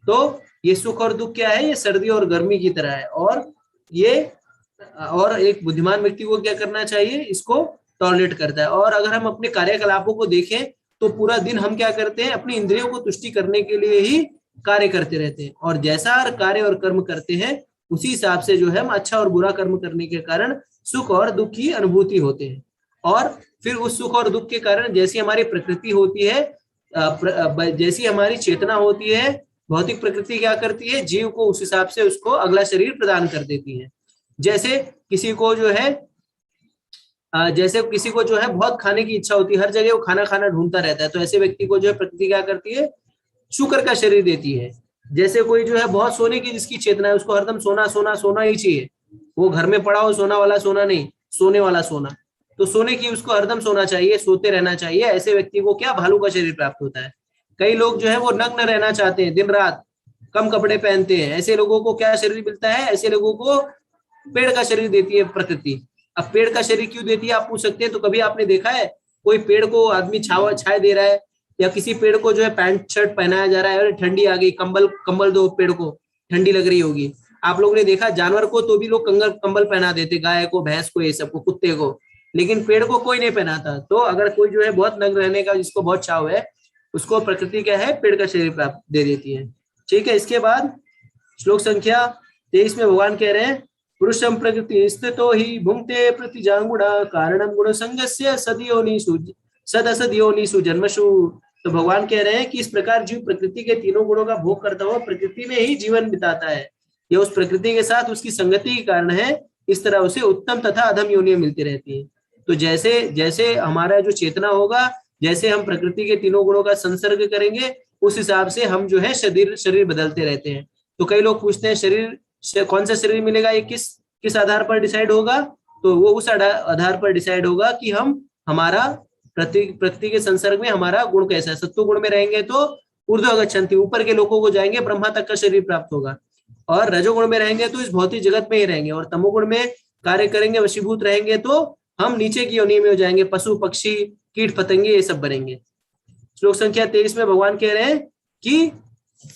तो ये सुख और दुख क्या है? ये सर्दी और गर्मी की तरह है, और एक बुद्धिमान व्यक्ति को क्या करना चाहिए? इसको टॉलरेट करता है। और अगर हम अपने कार्यकलापों को देखें तो पूरा दिन हम क्या करते हैं? अपनी इंद्रियों को तुष्टि करने के लिए ही कार्य करते रहते हैं, और जैसा कार्य और कर्म करते हैं उसी हिसाब से जो है हम अच्छा और बुरा कर्म करने के कारण सुख और दुख की अनुभूति होते हैं। और फिर उस सुख और दुख के कारण जैसी हमारी प्रकृति होती है, जैसी हमारी चेतना होती है, भौतिक प्रकृति क्या करती है? जीव को उस हिसाब से उसको अगला शरीर प्रदान कर देती है। जैसे किसी को जो है बहुत खाने की इच्छा होती है, हर जगह वो खाना ढूंढता रहता है, तो ऐसे व्यक्ति को जो है प्रकृति क्या करती है? शुक्र का शरीर देती है। जैसे कोई जो है बहुत सोने की जिसकी चेतना है, उसको हरदम सोना ही चाहिए, वो घर में पड़ा हो सोना वाला सोना नहीं, सोने वाला सोना, तो सोने की उसको हरदम सोना चाहिए, सोते रहना चाहिए। ऐसे व्यक्ति को क्या? भालू का शरीर प्राप्त होता है। कई लोग जो है वो नग्न रहना चाहते हैं, दिन रात कम कपड़े पहनते हैं, ऐसे लोगों को क्या शरीर मिलता है? ऐसे लोगों को पेड़ का शरीर देती है प्रकृति। अब पेड़ का शरीर क्यों देती है आप पूछ सकते हैं। तो कभी आपने देखा है कोई पेड़ को आदमी छाया दे रहा है, या किसी पेड़ को जो है पैंट शर्ट पहनाया जा रहा है, और ठंडी आ गई कंबल दो, पेड़ को ठंडी लग रही होगी। आप लोगों ने देखा जानवर को तो भी लोग कंबल पहना देते, गाय को, भैंस को, ये सबको, कुत्ते को, लेकिन पेड़ को कोई नहीं पहनाता। तो अगर कोई जो है बहुत नग्न रहने का जिसको बहुत चाव है, उसको प्रकृति क्या है? पेड़ का शरीर प्राप्त दे देती है। ठीक है, इसके बाद श्लोक संख्या 23 में भगवान कह रहे हैं पुरुषं प्रकृति स्थितो ही भुंक्ते प्रतिजांगुणा कारणम गुण संगस्य सदसदयोनिषु जन्मसु। तो भगवान कह रहे हैं कि इस प्रकार जीव प्रकृति के तीनों गुणों का भोग करता हुआ प्रकृति में ही जीवन बिताता है। यह उस प्रकृति के साथ उसकी संगति के कारण है। इस तरह उसे उत्तम तथा अधम योनियां मिलती रहती है। तो जैसे जैसे हमारा जो चेतना होगा, जैसे हम प्रकृति के तीनों गुणों का संसर्ग करेंगे, उस हिसाब से हम जो है शरीर शरीर बदलते रहते हैं। तो कई लोग पूछते हैं शरीर कौन सा शरीर मिलेगा, ये किस किस आधार पर डिसाइड होगा? तो वो उस आधार पर डिसाइड होगा कि हम हमारा प्रकृति के संसर्ग में हमारा गुण कैसा है। सत्व गुण में रहेंगे तो ऊर्ध्व गच्छन्ति, ऊपर के लोगों को जाएंगे, ब्रह्मा तक का शरीर प्राप्त होगा। और रजोगुण में रहेंगे तो इस भौतिक जगत में ही रहेंगे। और तमोगुण में कार्य करेंगे, वशीभूत रहेंगे तो हम नीचे की योनि में हो जाएंगे, पशु पक्षी कीट पतंगे ये सब बनेंगे। श्लोक संख्या 23 में भगवान कह रहे हैं कि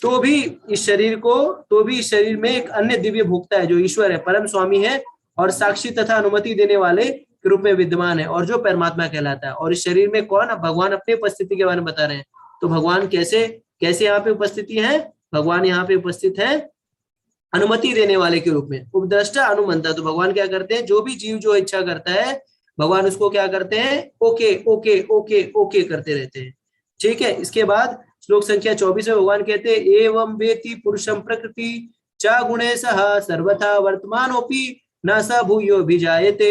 तो भी इस शरीर में एक अन्य दिव्य भोक्ता है जो ईश्वर है, परम स्वामी है और साक्षी तथा अनुमति देने वाले के रूप में विद्यमान है, और जो परमात्मा कहलाता है। और इस शरीर में कौन? भगवान अपनी उपस्थिति के बारे में बता रहे हैं। तो भगवान कैसे कैसे यहाँ पे उपस्थिति है? भगवान यहाँ पे उपस्थित है अनुमति देने वाले के रूप में, उपद्रष्टा अनुमंता। तो भगवान क्या करते हैं? जो भी जीव जो इच्छा करता है, भगवान उसको क्या करते हैं? ओके ओके ओके ओके करते रहते हैं। ठीक है। इसके बाद श्लोक संख्या 24 में भगवान कहते हैं एवं वेति पुरुषम प्रकृति च गुणे सह सर्वथा वर्तमानोपि न स भूयो भिजायते।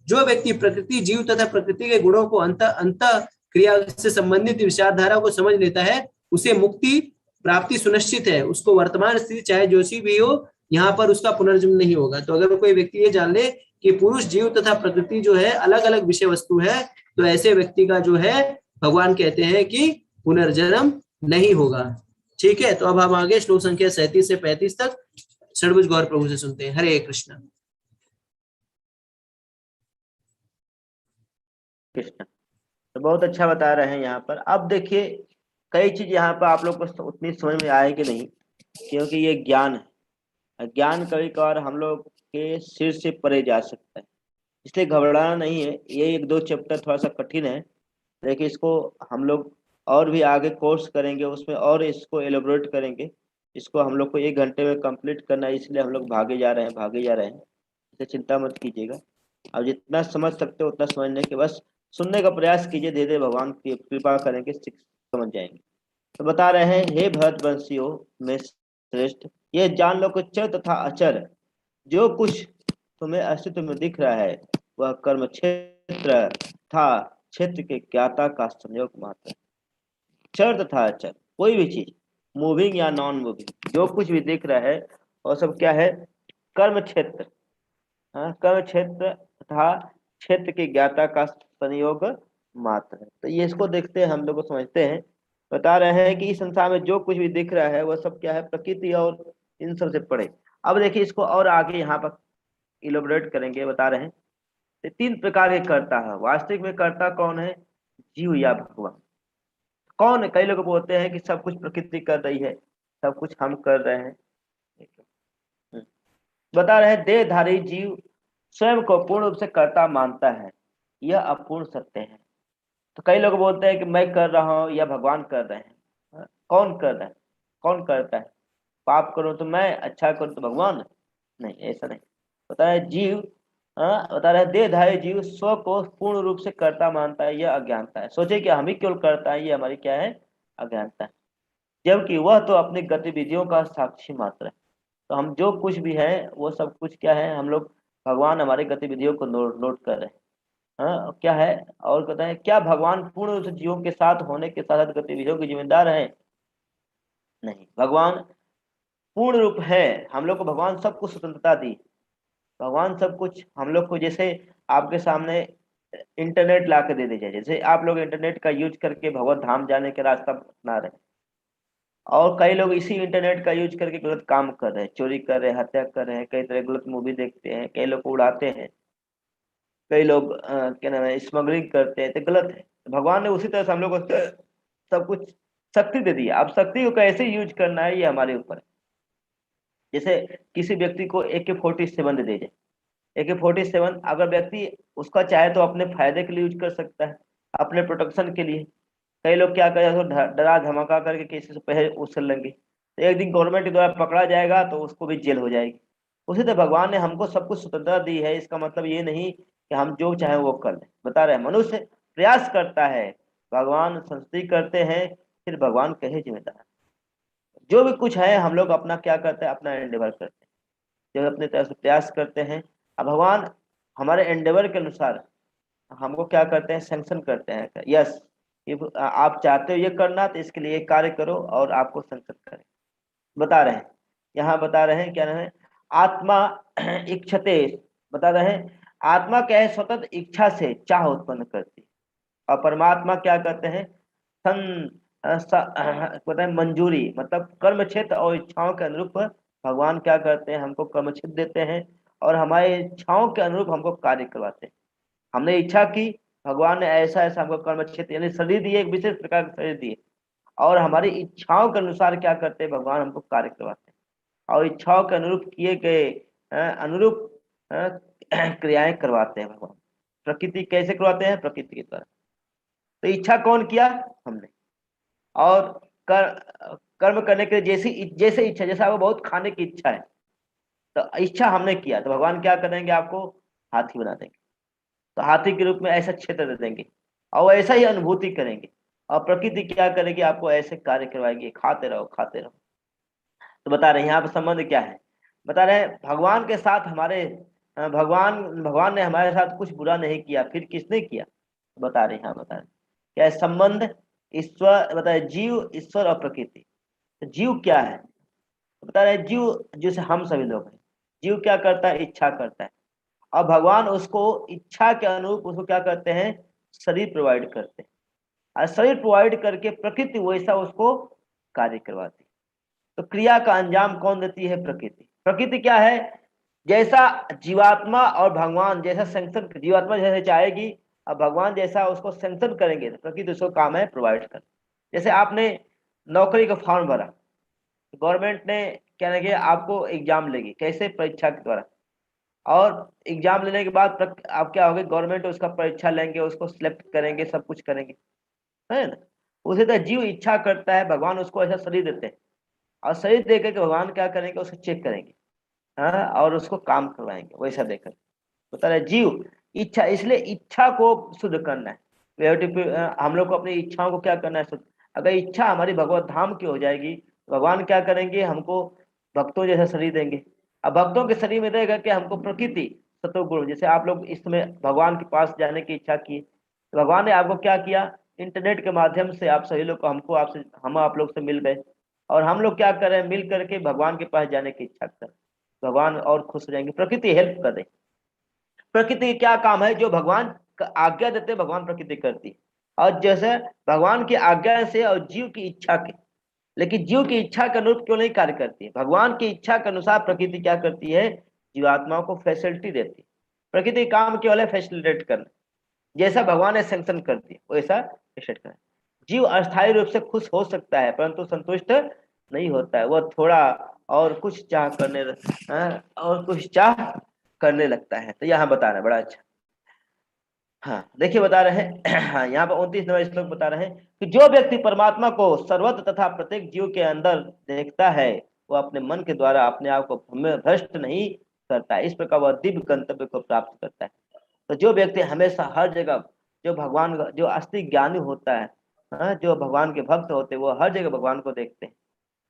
जो व्यक्ति प्रकृति जीव तथा प्रकृति के गुणों को अंत क्रिया से संबंधित विचारधारा को समझ लेता है, उसे मुक्ति प्राप्ति सुनिश्चित है। उसको वर्तमान स्थिति चाहे जो सी भी हो, यहाँ पर उसका पुनर्जन्म नहीं होगा। तो अगर कोई व्यक्ति ये जान ले कि पुरुष जीव तथा प्रकृति जो है अलग अलग विषय वस्तु है, तो ऐसे व्यक्ति का जो है भगवान कहते हैं कि पुनर्जन्म नहीं होगा। ठीक है। तो अब हम आगे श्लोक संख्या 37 से 35 तक षडभुज गौर प्रभु से सुनते हैं। हरे कृष्ण। कृष्ण तो बहुत अच्छा बता रहे हैं यहाँ पर। अब देखिए कई चीज यहाँ पर आप लोग को उतनी समझ में आएगी नहीं, क्योंकि ये ज्ञान है। ज्ञान कभी कभार हम लोग के सिर से परे जा सकता है, इसलिए घबराना नहीं है। ये एक दो चैप्टर थोड़ा सा कठिन है, लेकिन इसको हम लोग और भी आगे कोर्स करेंगे, उसमें और इसको एलोबरेट करेंगे। इसको हम लोग को 1 घंटे में कंप्लीट करना है, इसलिए हम लोग भागे जा रहे हैं। इसे चिंता मत कीजिएगा। अब जितना समझ सकते हो उतना समझने के बस सुनने का प्रयास कीजिए, धीरे धीरे भगवान की कृपा करेंगे समझ जाएंगे। तो बता रहे हैं हे भरतवंशियों में श्रेष्ठ, ये जान लो कि चर तथा अचर जो कुछ तुम्हें अस्तित्व में दिख रहा है वह कर्म क्षेत्र था क्षेत्र के ज्ञाता का संयोग मात्र है। चर तथा अचर कोई भी चीज, मूविंग या नॉन मूविंग, जो कुछ भी दिख रहा है और सब क्या है? कर्म क्षेत्र। हाँ, कर्म क्षेत्र तथा क्षेत्र के ज्ञाता का संयोग मात्र है। तो ये इसको देखते हैं, हम लोग को समझते हैं। बता रहे हैं कि इस संसार में जो कुछ भी दिख रहा है वह सब क्या है? प्रकृति और इन सब से पड़े। अब देखिए इसको और आगे यहाँ पर इलोबरेट करेंगे। बता रहे हैं 3 प्रकार के कर्ता है। वास्तविक में कर्ता कौन है? जीव या भगवान। कौन है? कई लोग बोलते हैं कि सब कुछ प्रकृति कर रही है, सब कुछ हम कर रहे हैं। बता रहे हैं देहधारी जीव स्वयं को पूर्ण रूप से कर्ता मानता है, यह अपूर्ण सत्य है। तो कई लोग बोलते हैं कि मैं कर रहा हूँ या भगवान कर रहे हैं। कौन कर रहा है? कौन करता है? पाप करो तो मैं, अच्छा करो तो भगवान? नहीं, ऐसा नहीं। बता रहे जीव बता रहे देहधारी जीव स्व को पूर्ण रूप से कर्ता मानता है, यह अज्ञानता है। सोचे कि हम ही केवल करता है, ये हमारी क्या है? अज्ञानता है। जबकि वह तो अपनी गतिविधियों का साक्षी मात्र है। तो हम जो कुछ भी है वो सब कुछ क्या है? हम लोग, भगवान हमारी गतिविधियों को नोट कर रहे हैं। हाँ, क्या है? और कहते हैं क्या भगवान पूर्ण रूप से जीवों के साथ होने के साथ साथ गतिविधियों के जिम्मेदार है? नहीं, भगवान पूर्ण रूप है। हम लोग को भगवान सब कुछ स्वतंत्रता दी। भगवान सब कुछ हम लोग को, जैसे आपके सामने इंटरनेट ला के दे दीजिए, जैसे आप लोग इंटरनेट का यूज करके भगवत धाम जाने के रास्ता अपना रहे हैं, और कई लोग इसी इंटरनेट का यूज करके गलत काम कर रहे हैं, चोरी कर रहे हैं, हत्या कर रहे हैं, कई तरह गलत मूवी देखते हैं, कई लोग को उड़ाते हैं, कई लोग क्या नाम है स्मगलिंग करते हैं। तो गलत है। तो भगवान ने उसी तरह से हम लोग को सब कुछ शक्ति दे दी। अब शक्ति को कैसे यूज करना है ये हमारे ऊपर है। जैसे किसी व्यक्ति को AK-47 दे दीजिए, AK-47 अगर व्यक्ति उसका चाहे तो अपने फायदे के लिए यूज कर सकता है, अपने प्रोटेक्शन के लिए। कई लोग क्या करें, उसको डरा धमका करके किसी से पैसे उछल लेंगे, तो एक दिन गवर्नमेंट के द्वारा पकड़ा जाएगा तो उसको भी जेल हो जाएगी। उसी तरह भगवान ने हमको सब कुछ स्वतंत्रता दी है। इसका मतलब ये नहीं कि हम जो चाहे वो कर लें। बता रहे हैं मनुष्य प्रयास करता है, भगवान संस्तुति करते हैं, फिर भगवान कहे जिम्मेदार। जो भी कुछ है हम लोग अपना क्या करते हैं, अपना एंडेवर करते हैं, जो अपने तरफ से प्रयास करते हैं। अब भगवान हमारे एंडेवर के अनुसार हमको क्या करते हैं, सैंक्शन करते हैं। यस, ये आप चाहते हो ये करना, तो इसके लिए कार्य करो और आपको सैंक्शन करें। बता रहे हैं, यहाँ बता रहे हैं क्या है, आत्मा इच्छते, बता रहे हैं आत्मा क्या है, स्वतंत्र इच्छा से चाह उत्पन्न करती है। और परमात्मा क्या करते हैं, सन पता है मंजूरी, मतलब कर्म क्षेत्र और इच्छाओं के अनुरूप भगवान क्या करते हैं, हमको कर्म क्षेत्र देते हैं और हमारे इच्छाओं के अनुरूप हमको कार्य करवाते हैं। हमने इच्छा की, भगवान ने ऐसा ऐसा हमको कर्म क्षेत्र यानी शरीर दिए, एक विशेष प्रकार का शरीर दिए, और हमारी इच्छाओं के अनुसार क्या करते हैं, भगवान हमको कार्य करवाते हैं और इच्छाओं के अनुरूप किए गए अनुरूप क्रियाएं करवाते हैं भगवान। प्रकृति कैसे करवाते हैं, प्रकृति के द्वारा। तो इच्छा कौन किया, हमने। और कर कर्म करने के लिए जैसी जैसे इच्छा, जैसे आपको बहुत खाने की इच्छा है, तो इच्छा हमने किया, तो भगवान क्या करेंगे, आपको हाथी बना देंगे। तो हाथी के रूप में ऐसा क्षेत्र दे देंगे और ऐसा ही अनुभूति करेंगे। और प्रकृति क्या करेगी, आपको ऐसे कार्य करवाएगी, खाते रहो खाते रहो। तो बता रहे हैं यहाँ पर संबंध क्या है, बता रहे हैं भगवान के साथ हमारे भगवान भगवान ने हमारे साथ कुछ बुरा नहीं किया, फिर किसने किया, बता रहे हैं यहाँ, बता रहे हैं क्या है संबंध। ईश्वर बता रहे, जीव ईश्वर और प्रकृति। तो जीव क्या है, बता रहे जीव जैसे हम सभी लोग हैं। जीव क्या करता है, इच्छा करता है, और भगवान उसको इच्छा के अनुरूप उसको क्या करते हैं, शरीर प्रोवाइड करते हैं। और शरीर प्रोवाइड करके प्रकृति वैसा उसको कार्य करवाती है। तो क्रिया का अंजाम कौन देती है, प्रकृति। प्रकृति क्या है, जैसा जीवात्मा और भगवान जैसा सैंक्शन, जीवात्मा जैसे चाहेगी और भगवान जैसा उसको सैंक्शन करेंगे, तो प्रकृति उसको काम है प्रोवाइड कर। जैसे आपने नौकरी का फॉर्म भरा, गवर्नमेंट ने क्या लगे आपको एग्जाम लेगी, कैसे, परीक्षा के द्वारा। और एग्जाम लेने के बाद आप क्या होगे, गवर्नमेंट उसका परीक्षा लेंगे, उसको सिलेक्ट करेंगे, सब कुछ करेंगे, है ना। उसी तरह जीव इच्छा करता है, भगवान उसको ऐसा शरीर देते हैं, और शरीर दे करके भगवान क्या करेंगे, उसको चेक करेंगे, हाँ, और उसको काम करवाएंगे वैसा देकर। बता रहे जीव इच्छा, इसलिए इच्छा को शुद्ध करना है। हम लोग को अपनी इच्छाओं को क्या करना है, शुद्ध। अगर इच्छा हमारी भगवत धाम की हो जाएगी, भगवान क्या करेंगे, हमको भक्तों जैसा शरीर देंगे। अब भक्तों के शरीर में रहेगा कि हमको प्रकृति सतोगुण, जैसे आप लोग इस समय भगवान के पास जाने की इच्छा की, तो भगवान ने आपको क्या किया, इंटरनेट के माध्यम से आप सभी लोग को, हमको आपसे, हम आप लोग से मिल गए, और हम लोग क्या करें, मिल करके भगवान के पास जाने की इच्छा करें, भगवान और खुश हो जाएंगे, प्रकृति हेल्प कर दे। प्रकृति क्या काम है, जो भगवान का आज्ञा देते भगवान प्रकृति करती है। और जैसे भगवान की आज्ञा से और जीव की इच्छा के, लेकिन जीव की इच्छा के अनुरूप क्यों नहीं कार्य करती है, भगवान की इच्छा के अनुसार प्रकृति क्या करती है, जीवात्माओं को फैसिलिटी देती है। प्रकृति का काम केवल है फैसिलिटेट करना, जैसा भगवान ने सैंक्शन करती है वैसा फैसिलिटेट करना। जीव अस्थायी रूप से खुश हो सकता है, परंतु संतुष्ट नहीं होता है, वह थोड़ा और कुछ चाह करने और कुछ चाह करने लगता है। तो यहाँ बता रहे हैं बड़ा अच्छा, हाँ देखिए बता रहे हैं हाँ, यहाँ पर 29 नंबर श्लोक बता रहे हैं कि जो व्यक्ति परमात्मा को सर्वत्र तथा प्रत्येक जीव के अंदर देखता है, वो अपने मन के द्वारा अपने आप को भ्रष्ट नहीं करता है, इस प्रकार वह दिव्य गंतव्य को प्राप्त करता है। तो जो व्यक्ति हमेशा हर जगह, जो भगवान जो असली ज्ञानी होता है, हाँ, जो भगवान के भक्त होते हैं, वो हर जगह भगवान को देखते हैं।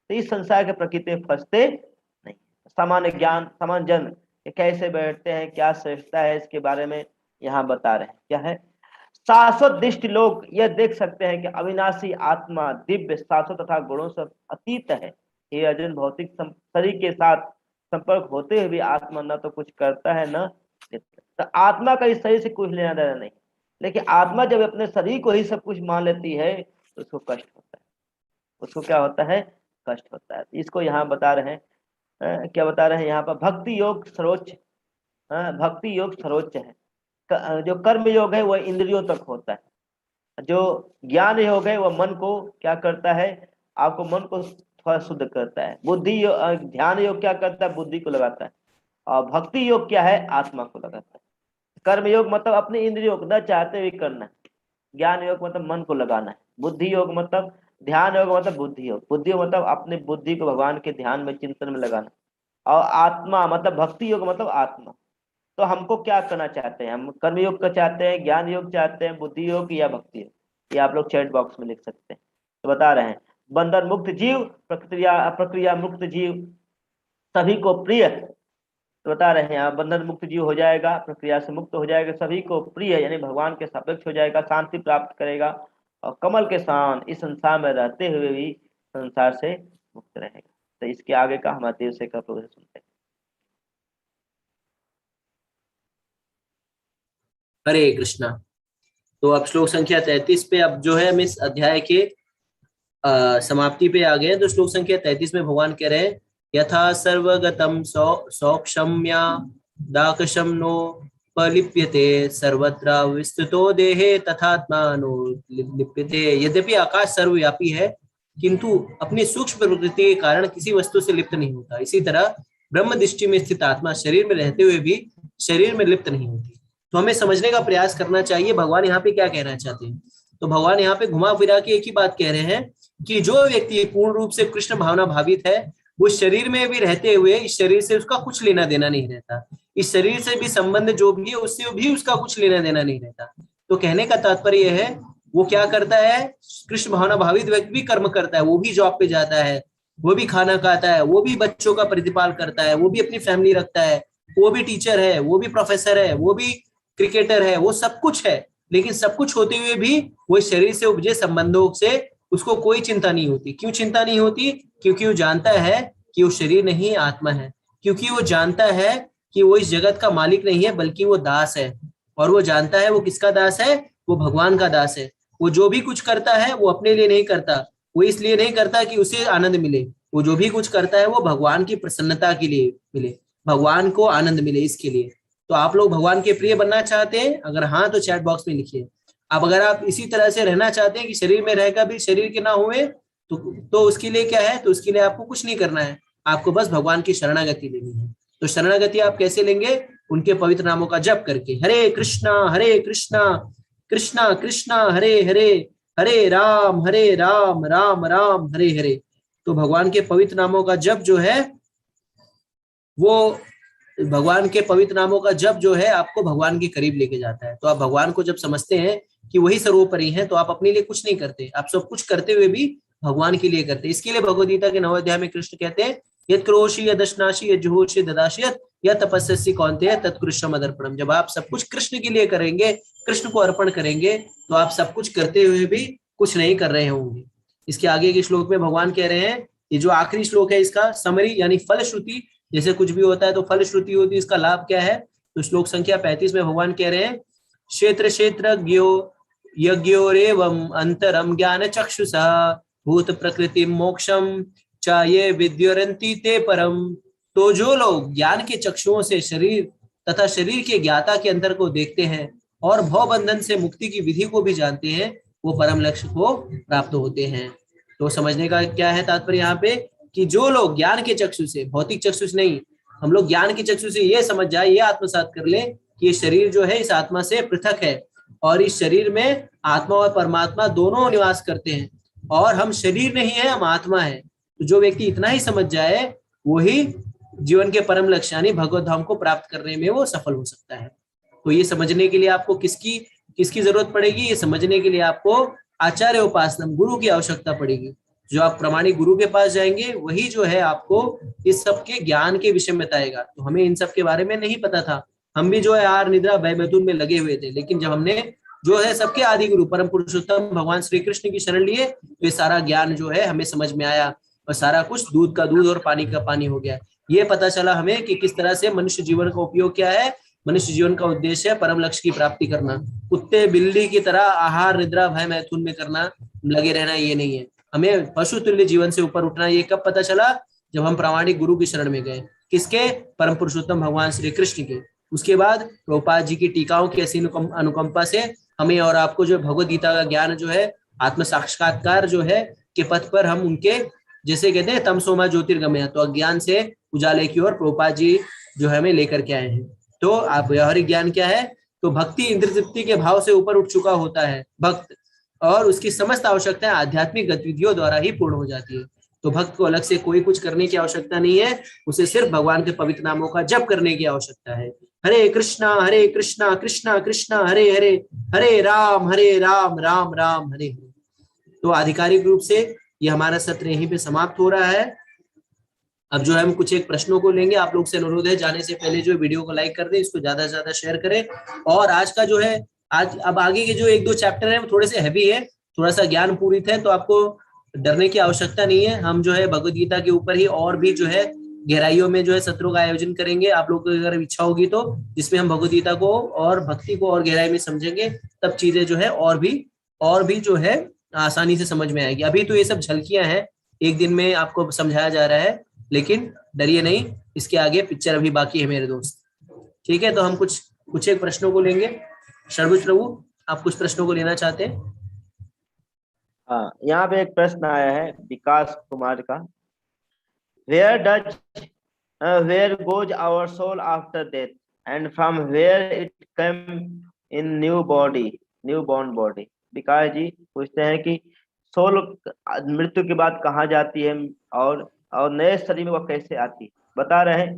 तो इस संसार के प्रकृति में फंसते नहीं। सामान्य ज्ञान, सामान्य जन ये कैसे बैठते हैं, क्या श्रेष्ठता है, इसके बारे में यहाँ बता रहे हैं। क्या है, शाश्वत दृष्टि लोग यह देख सकते हैं कि अविनाशी आत्मा दिव्य, शाश्वत तथा गुणों से अतीत है। ये अर्जुन, भौतिक शरीर के साथ संपर्क होते हुए भी आत्मा न तो कुछ करता है न देता। तो आत्मा का इस शरीर से कुछ लेना देना नहीं, लेकिन आत्मा जब अपने शरीर को ही सब कुछ मान लेती है, तो उसको कष्ट होता है। उसको क्या होता है, कष्ट होता है। इसको यहाँ बता रहे हैं, क्या बता रहे हैं यहाँ पर, भक्ति योग सर्वोच्च, भक्ति योग सर्वोच्च है। जो कर्म योग है वह इंद्रियों तक होता है, जो ज्ञान योग है वह मन को क्या करता है, आपको मन को थोड़ा शुद्ध करता है। ध्यान योग क्या करता है, बुद्धि को लगाता है। और भक्ति योग क्या है, आत्मा को लगाता है। कर्म योग मतलब अपने इंद्रियों को न चाहते हुए करना है। ज्ञान योग मतलब मन को लगाना है। बुद्धि योग मतलब, ध्यान योग मतलब बुद्धि योग, बुद्धि योग मतलब अपने बुद्धि को भगवान के ध्यान में, चिंतन में लगाना। और आत्मा मतलब भक्ति योग मतलब आत्मा। तो हमको क्या करना चाहते हैं, हम कर्म योग का चाहते हैं, ज्ञान योग चाहते हैं, बुद्धि योग या भक्ति योग? ये आप लोग चैट बॉक्स में लिख सकते हैं। तो बता रहे हैं, बंधन मुक्त जीव, प्रक्रिया प्रक्रिया मुक्त जीव सभी को प्रिय। तो बता रहे हैं यहाँ, बंधन मुक्त जीव हो जाएगा, प्रक्रिया से मुक्त हो जाएगा, सभी को प्रिय यानी भगवान के सापेक्ष हो जाएगा, शांति प्राप्त करेगा और कमल के समान इस संसार में रहते हुए भी संसार से मुक्त रहेगा। तो इसके आगे का हमारे देव से का प्रोग्रेस सुनते हैं। हरे कृष्णा। तो अब श्लोक संख्या 33 पे अब जो है हम इस अध्याय के समाप्ति पे आ गए हैं। तो श्लोक संख्या 33 में भगवान कह रहे हैं, यथा सर्वगतम सौक्षम्या दाकशम नो पलिप्यते सर्वत्र विस्तृतो देहे तथात्मानो लिप्यते। यद्यपि आकाश सर्वव्यापी है किंतु अपनी सूक्ष्म प्रकृति के कारण किसी वस्तु से लिप्त नहीं होता, इसी तरह ब्रह्म दृष्टि में स्थित आत्मा शरीर में रहते हुए भी शरीर में लिप्त नहीं होती। तो हमें समझने का प्रयास करना चाहिए भगवान यहाँ पे क्या कहना चाहते हैं। तो भगवान यहाँ पे घुमा फिरा के एक ही बात कह रहे हैं कि जो व्यक्ति पूर्ण रूप से कृष्ण भावना भावित है वो शरीर में भी रहते हुए इस शरीर से उसका कुछ लेना देना नहीं रहता, इस शरीर से भी संबंध जो भी है उससे भी उसका कुछ लेना देना नहीं रहता। तो कहने का तात्पर्य यह है, वो क्या करता है, कृष्ण भावना भावित व्यक्ति भी कर्म करता है, वो भी जॉब पे जाता है, वो भी खाना खाता है, वो भी बच्चों का प्रतिपाल करता है, वो भी अपनी फैमिली रखता है, वो भी टीचर है, वो भी प्रोफेसर है, वो भी क्रिकेटर है, वो सब कुछ है। लेकिन सब कुछ होते हुए भी वो शरीर से उपजे संबंधों से उसको कोई चिंता नहीं होती। क्यों चिंता नहीं होती? क्योंकि वो जानता है कि वो शरीर नहीं आत्मा है, क्योंकि वो जानता है कि वो इस जगत का मालिक नहीं है बल्कि वो दास है। और वो जानता है वो किसका दास है, वो भगवान का दास है। वो जो भी कुछ करता है वो अपने लिए नहीं करता, वो इसलिए नहीं करता कि उसे आनंद मिले, वो जो भी कुछ करता है वो भगवान की प्रसन्नता के लिए मिले, भगवान को आनंद मिले, इसके लिए। तो आप लोग भगवान के प्रिय बनना चाहते हैं? अगर हाँ तो चैट बॉक्स में लिखिए। अब अगर आप इसी तरह से रहना चाहते हैं कि शरीर में रहकर भी शरीर के ना हुए तो उसके लिए क्या है, तो उसके लिए आपको कुछ नहीं करना है, आपको बस भगवान की शरणागति लेनी है। तो शरणागति आप कैसे लेंगे? उनके पवित्र नामों का जप करके, हरे कृष्णा कृष्णा कृष्णा हरे हरे, हरे राम राम राम हरे हरे। तो भगवान के पवित्र नामों का जप जो है वो, भगवान के पवित्र नामों का जप जो है आपको भगवान के करीब लेके जाता है। तो आप भगवान को जब समझते हैं कि वही सर्वोपरि हैं, तो आप अपने लिए कुछ नहीं करते, आप सब कुछ करते हुए भी भगवान के लिए करते हैं। इसके लिए भगवद गीता के 9वें अध्याय में कृष्ण कहते हैं, यत् क्रोशी यदश्नाशी यज्जुहोषि ददाश्यत या तपस्यसि कौन्तेय तत्कृष्णम अदर्पणम। जब आप सब कुछ कृष्ण के लिए करेंगे, कृष्ण को अर्पण करेंगे, तो आप सब कुछ करते हुए भी कुछ नहीं कर रहे होंगे। इसके आगे के श्लोक में भगवान कह रहे हैं, ये जो आखिरी श्लोक है इसका समरी यानी फलश्रुति, जैसे कुछ भी होता है तो फलश्रुति होती है, इसका लाभ क्या है? तो श्लोक संख्या 35 में भगवान कह रहे हैं, क्षेत्र क्षेत्रज्ञो यज्ञोरेवं अंतरम ज्ञान चक्षुषा भूत प्रकृति मोक्षम चाये विद्योरंती ते परम। तो जो लोग ज्ञान के चक्षुओं से शरीर तथा शरीर के ज्ञाता के अंतर को देखते हैं और भव बंधन से मुक्ति की विधि को भी जानते हैं, वो परम लक्ष्य को प्राप्त होते हैं। तो समझने का क्या है तात्पर्य यहाँ पे, कि जो लोग ज्ञान के चक्षु से, भौतिक चक्षु से नहीं, हम लोग ज्ञान के चक्षु से ये समझ जाए, ये आत्मसात कर ले कि ये शरीर जो है इस आत्मा से पृथक है और इस शरीर में आत्मा और परमात्मा दोनों निवास करते हैं और हम शरीर नहीं है, हम आत्मा है। तो जो व्यक्ति इतना ही समझ जाए वही जीवन के परम लक्ष्य यानी भगवत धाम को प्राप्त करने में वो सफल हो सकता है। तो ये समझने के लिए आपको किसकी जरूरत पड़ेगी? ये समझने के लिए आपको आचार्य उपासना, गुरु की आवश्यकता पड़ेगी। जो आप प्रामाणिक गुरु के पास जाएंगे वही जो है आपको इस सब के ज्ञान के विषय में बताएगा। तो हमें इन सब के बारे में नहीं पता था, हम भी जो है आहार निद्रा भय मैथुन में लगे हुए थे, लेकिन जब हमने जो है सबके आदि गुरु परम पुरुषोत्तम भगवान श्री कृष्ण की शरण लिए तो ये सारा ज्ञान जो है हमें समझ में आया और सारा कुछ दूध का दूध और पानी का पानी हो गया। ये पता चला हमें कि किस तरह से मनुष्य जीवन का उपयोग क्या है। मनुष्य जीवन का उद्देश्य है परम लक्ष्य की प्राप्ति करना, कुत्ते बिल्ली की तरह आहार निद्रा भय मैथुन में करना, लगे रहना, ये नहीं है। हमें पशु तुल्य जीवन से ऊपर उठना, ये कब पता चला? जब हम प्रामाणिक गुरु की शरण में गए। किसके? परम पुरुषोत्तम भगवान श्री कृष्ण के। उसके बाद प्रभुपाद जी की टीकाओं की ऐसी अनुकंपा से हमें और आपको जो भगवद गीता का ज्ञान जो है, आत्म साक्षात्कार जो है के पथ पर हम उनके, जैसे कहते हैं तमसोमा ज्योतिर्गमय, तो अज्ञान से उजाले की ओर प्रभुपाद जी जो है हमें लेकर के आए हैं। तो आप व्यवहारिक ज्ञान क्या है? तो भक्ति इंद्र तृप्ति के भाव से ऊपर उठ चुका होता है भक्त, और उसकी समस्त आवश्यकताएं आध्यात्मिक गतिविधियों द्वारा ही पूर्ण हो जाती है। तो भक्त को अलग से कोई कुछ करने की आवश्यकता नहीं है, उसे सिर्फ भगवान के पवित्र नामों का जप करने की आवश्यकता है। हरे कृष्णा कृष्णा कृष्णा हरे हरे, हरे राम राम राम हरे हरे। तो आधिकारिक रूप से ये हमारा सत्र यहीं पे समाप्त हो रहा है। अब जो है हम कुछ एक प्रश्नों को लेंगे। आप लोग से अनुरोध है जाने से पहले जो वीडियो को लाइक कर दें, इसको ज्यादा से ज्यादा शेयर करें। और आज का जो है, आज अब आगे के जो एक दो चैप्टर है वो थोड़े से हैवी है, थोड़ा सा ज्ञान पूरित है, तो आपको डरने की आवश्यकता नहीं है। हम जो है भगवद गीता के ऊपर ही और भी जो है गहराइयों में जो है सत्रों का आयोजन करेंगे, आप लोग को अगर इच्छा होगी तो, जिसमें हम भगवद गीता को और भक्ति को और गहराई में समझेंगे, तब चीजें जो है और भी जो है आसानी से समझ में आएगी। अभी तो ये सब झलकियां हैं, एक दिन में आपको समझाया जा रहा है, लेकिन डरिए नहीं, इसके आगे पिक्चर अभी बाकी है मेरे दोस्त। ठीक है, तो हम कुछ एक प्रश्नों को लेंगे। शर्बुज प्रभु, आप कुछ प्रश्नों को लेना चाहते हैं? हाँ, यहाँ पे एक प्रश्न आया है विकास कुमार का। Where goes our soul after death and from where it come in new born body. Vikas ji पूछते हैं कि सोल मृत्यु के बाद कहाँ जाती है और नए शरीर में वो कैसे आती है। बता रहे हैं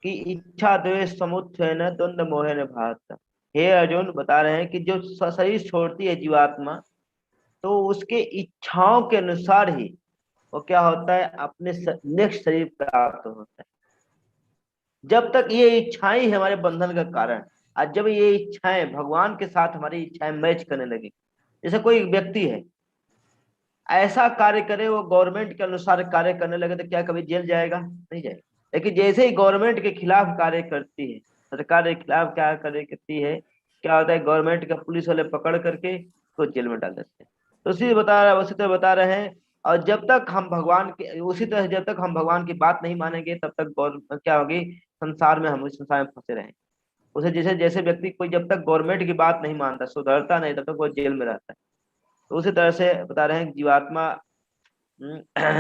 कि इच्छा द्वेष समुत्थय न द्वंद्व मोह न भारत। हे अर्जुन, बता रहे हैं कि जो शरीर छोड़ती है जीवात्मा, तो उसके इच्छाओं के अनुसार ही वो क्या होता है, अपने नेक्स्ट शरीर प्राप्त होता है। जब तक ये इच्छाएं है हमारे बंधन का कारण, आज जब ये इच्छाएं भगवान के साथ हमारी इच्छाएं मैच करने लगी, जैसे कोई व्यक्ति है ऐसा कार्य करे, वो गवर्नमेंट के अनुसार कार्य करने लगे, तो क्या कभी जेल जाएगा? नहीं जाएगा। लेकिन जैसे ही गवर्नमेंट के खिलाफ कार्य करती है, सरकार के खिलाफ क्या कार्य करती है, क्या होता है, गवर्नमेंट का पुलिस वाले पकड़ करके उसको जेल में डाल देते हैं। तो उसी तरह बता रहे हैं। और जब तक हम भगवान के उसी तरह जब तक हम भगवान की बात नहीं मानेंगे, तब तक क्या होगी, संसार में हम इस संसार में फंसे रहेंगे। उसे जैसे जैसे व्यक्ति कोई जब तक गवर्नमेंट की बात नहीं मानता, सुधरता नहीं, तब तक वो जेल में रहता है। तो उसी तरह से बता रहे हैं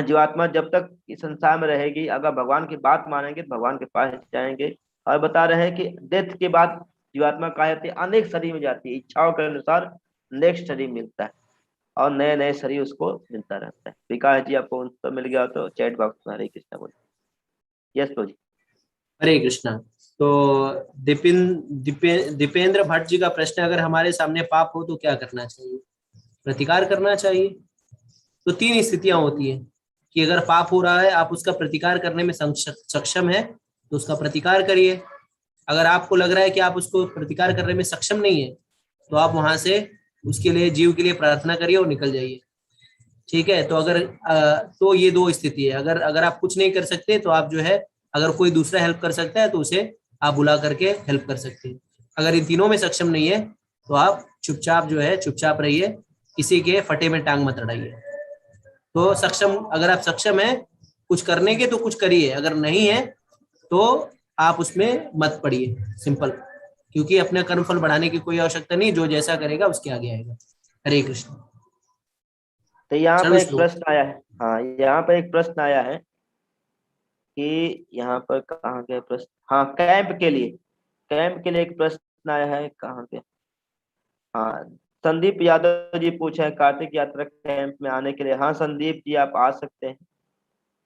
जीवात्मा जब तक इस संसार में रहेगी, अगर भगवान की बात मानेंगे तो भगवान के पास जाएंगे। और बता रहे हैं कि डेथ के बाद जीवात्मा कहा जाती है, अनेक शरीर में जाती है, इच्छाओं के अनुसार नेक्स्ट शरीर मिलता है और नए नए शरीर उसको मिलता रहता है। विकास जी, आपको उत्तर मिल गया तो चैट बॉक्स में हरे कृष्णा बोलिए। यस प्रभु जी। हरे कृष्णा। तो दीपेंद्र भट्ट जी का प्रश्न है, अगर हमारे सामने पाप हो तो क्या करना चाहिए? प्रतिकार करना चाहिए। तो तीन स्थितियां होती हैं कि अगर पाप हो रहा है, आप उसका प्रतिकार करने में सक्षम है, तो उसका प्रतिकार करिए। अगर आपको लग रहा है कि आप उसको प्रतिकार करने में सक्षम नहीं है, तो आप वहां से उसके लिए जीव के लिए प्रार्थना करिए और निकल जाइए। ठीक है, तो तो ये दो स्थिति है। अगर आप कुछ नहीं कर सकते, तो आप जो है, अगर कोई दूसरा हेल्प कर सकता है तो उसे आप बुला करके हेल्प कर सकते हैं। अगर इन तीनों में सक्षम नहीं है, तो आप चुपचाप रहिए, किसी के फटे में टांग मत अड़ाइए। तो अगर आप सक्षम है कुछ करने के, तो कुछ करिए, अगर नहीं है तो आप उसमें मत पड़िए, सिंपल। क्योंकि अपने कर्म फल बढ़ाने की कोई आवश्यकता नहीं, जो जैसा करेगा उसके आगे आएगा। हरे कृष्ण। तो यहाँ पे एक प्रश्न आया है। हाँ, यहाँ पे एक प्रश्न आया है कि यहाँ पर कहाँ गया प्रश्न। हाँ, कैंप के लिए एक प्रश्न आया है, कहाँ गया। हाँ, संदीप यादव जी पूछे हैं कार्तिक यात्रा कैंप में आने के लिए। हाँ संदीप जी, आप आ सकते हैं।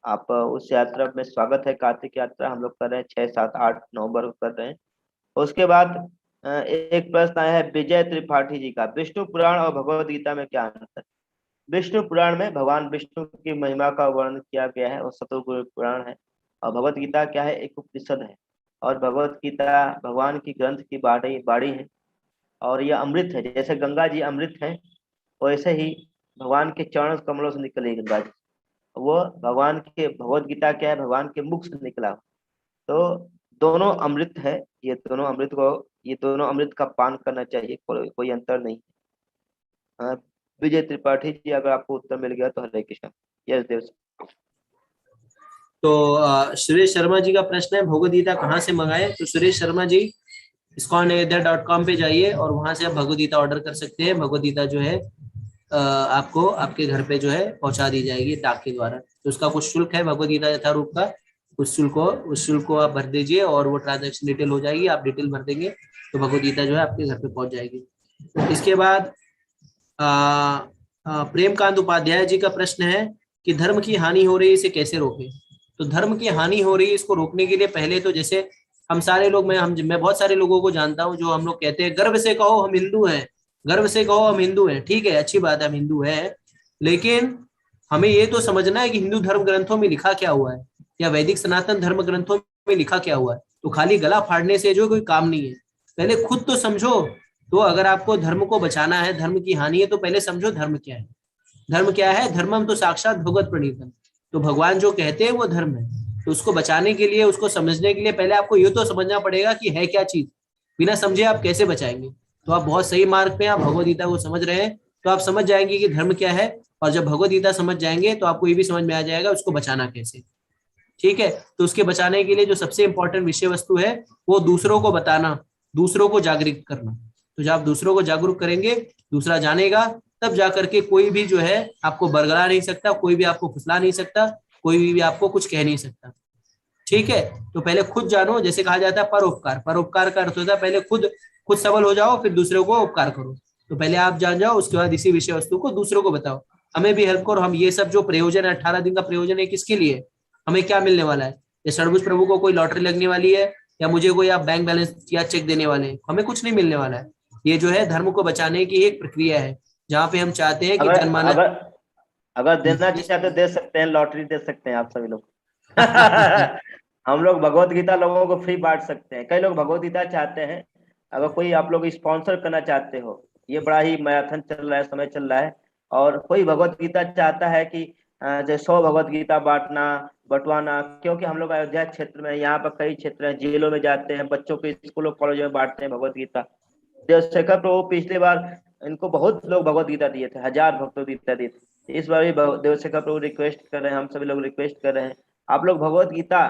आप उस यात्रा में स्वागत है। कार्तिक यात्रा हम लोग कर रहे हैं 6, 7, 8 नवंबर को कर रहे हैं। उसके बाद एक प्रश्न आया है विजय त्रिपाठी जी का, विष्णु पुराण और भगवद गीता में क्या अंतर? विष्णु पुराण में भगवान विष्णु की महिमा का वर्णन किया गया है, और सतोगुरु पुराण है। और भगवत गीता क्या है, एक उपनिषद है। और भगवत गीता भगवान की ग्रंथ की बाड़ी है। और यह अमृत है, जैसे गंगा जी अमृत है, वैसे ही भगवान के चरण कमलों से निकली गंगा जी, वो भगवान के भगवत गीता क्या है, भगवान के मुख से निकला। तो दोनों अमृत है, ये दोनों अमृत का पान करना चाहिए, कोई अंतर नहीं है। विजय त्रिपाठी जी, अगर आपको उत्तर मिल गया तो हरे कृष्ण। यस देव। तो सुरेश शर्मा जी का प्रश्न है भगवद गीता कहाँ से मंगाए? तो सुरेश शर्मा जी ISKCON.com पे जाइए और वहां से आप भगवद गीता ऑर्डर कर सकते हैं। भगवद गीता जो है आपको आपके घर पे जो है पहुंचा दी जाएगी डाक के द्वारा। तो उसका कुछ शुल्क है भगवद गीता यथारूप का, उस शुल्क को आप भर दीजिए और वो ट्रांजेक्शन डिटेल हो जाएगी। आप डिटेल भर देंगे तो भगवद गीता जो है आपके घर पे पहुंच जाएगी। इसके बाद प्रेमकांत उपाध्याय जी का प्रश्न है कि धर्म की हानि हो रही है, इसे कैसे रोकें। तो धर्म की हानि हो रही है, इसको रोकने के लिए पहले तो जैसे हम सारे लोग, मैं बहुत सारे लोगों को जानता हूँ जो हम लोग कहते हैं गर्व से कहो हम हिंदू हैं, गर्व से कहो हम हिंदू हैं। ठीक है, अच्छी बात है, हम हिंदू हैं, लेकिन हमें ये तो समझना है कि हिंदू धर्म ग्रंथों में लिखा क्या हुआ है, या वैदिक सनातन धर्म ग्रंथों में लिखा क्या हुआ है। तो खाली गला फाड़ने से जो कोई काम नहीं है, पहले खुद तो समझो। तो अगर आपको धर्म को बचाना है, धर्म की हानि है, तो पहले समझो धर्म क्या है। धर्म क्या है? धर्मम तो साक्षात भगवत प्रणीतम। तो भगवान जो कहते हैं वो धर्म है। तो उसको बचाने के लिए, उसको समझने के लिए पहले आपको ये तो समझना पड़ेगा कि है क्या चीज। बिना समझे आप कैसे बचाएंगे? तो आप बहुत सही मार्ग पे हैं, आप भगवत गीता को समझ रहे हैं, तो आप समझ जाएंगे कि धर्म क्या है। और जब भगवत गीता समझ जाएंगे तो आपको ये भी समझ में आ जाएगा उसको बचाना कैसे। ठीक है, तो उसके बचाने के लिए जो सबसे इंपॉर्टेंट विषय वस्तु है वो दूसरों को बताना, दूसरों को जागरूक करना। तो जब आप दूसरों को जागरूक करेंगे, दूसरा जानेगा, तब जाकर के कोई भी जो है आपको बरगला नहीं सकता, कोई भी आपको फुसला नहीं सकता, कोई भी आपको कुछ कह नहीं सकता। ठीक है, तो पहले खुद जानो, जैसे कहा जाता है परोपकार। परोपकार का अर्थ होता है पहले खुद खुद सबल हो जाओ, फिर दूसरों को उपकार करो। तो पहले आप जान जाओ, उसके बाद इसी विषय वस्तु को दूसरों को बताओ। हमें भी हेल्प करो। हम ये सब जो प्रयोजन है, 18 दिन का प्रयोजन है, किसके लिए? हमें क्या मिलने वाला है? ये षडभुज प्रभु को कोई लॉटरी लगने वाली है, या मुझे कोई आप बैंक बैलेंस या चेक देने वाले हैं? हमें कुछ नहीं मिलने वाला है। ये जो है धर्म को बचाने की एक प्रक्रिया है, जहाँ पे हम चाहते हैं कि अगर जनमानस। अगर अगर देना जी चाहे तो दे सकते हैं, लॉटरी दे सकते हैं आप सभी लोग। हम लोग भगवत गीता लोगों को फ्री बांट सकते हैं। कई लोग भगवत गीता चाहते हैं, अगर कोई आप लोग स्पॉन्सर करना चाहते हो, ये बड़ा ही मैराथन चल रहा है, समय चल रहा है, और कोई भगवत गीता चाहता है कि जैसे 100 भगवत गीता बांटना, बंटवाना, क्योंकि हम लोग अयोध्या क्षेत्र में, यहाँ पर कई क्षेत्र हैं, जेलों में जाते हैं, बच्चों के स्कूलों कॉलेजों में बांटते हैं भगवत गीता। देवशेखर प्रभु पिछली बार इनको बहुत लोग भगवत गीता दिए थे, 1000 भगवत गीता दिए थे। इस बार भी देवशेखर प्रभु रिक्वेस्ट कर रहे हैं, हम सभी लोग रिक्वेस्ट कर रहे हैं, आप लोग भगवत गीता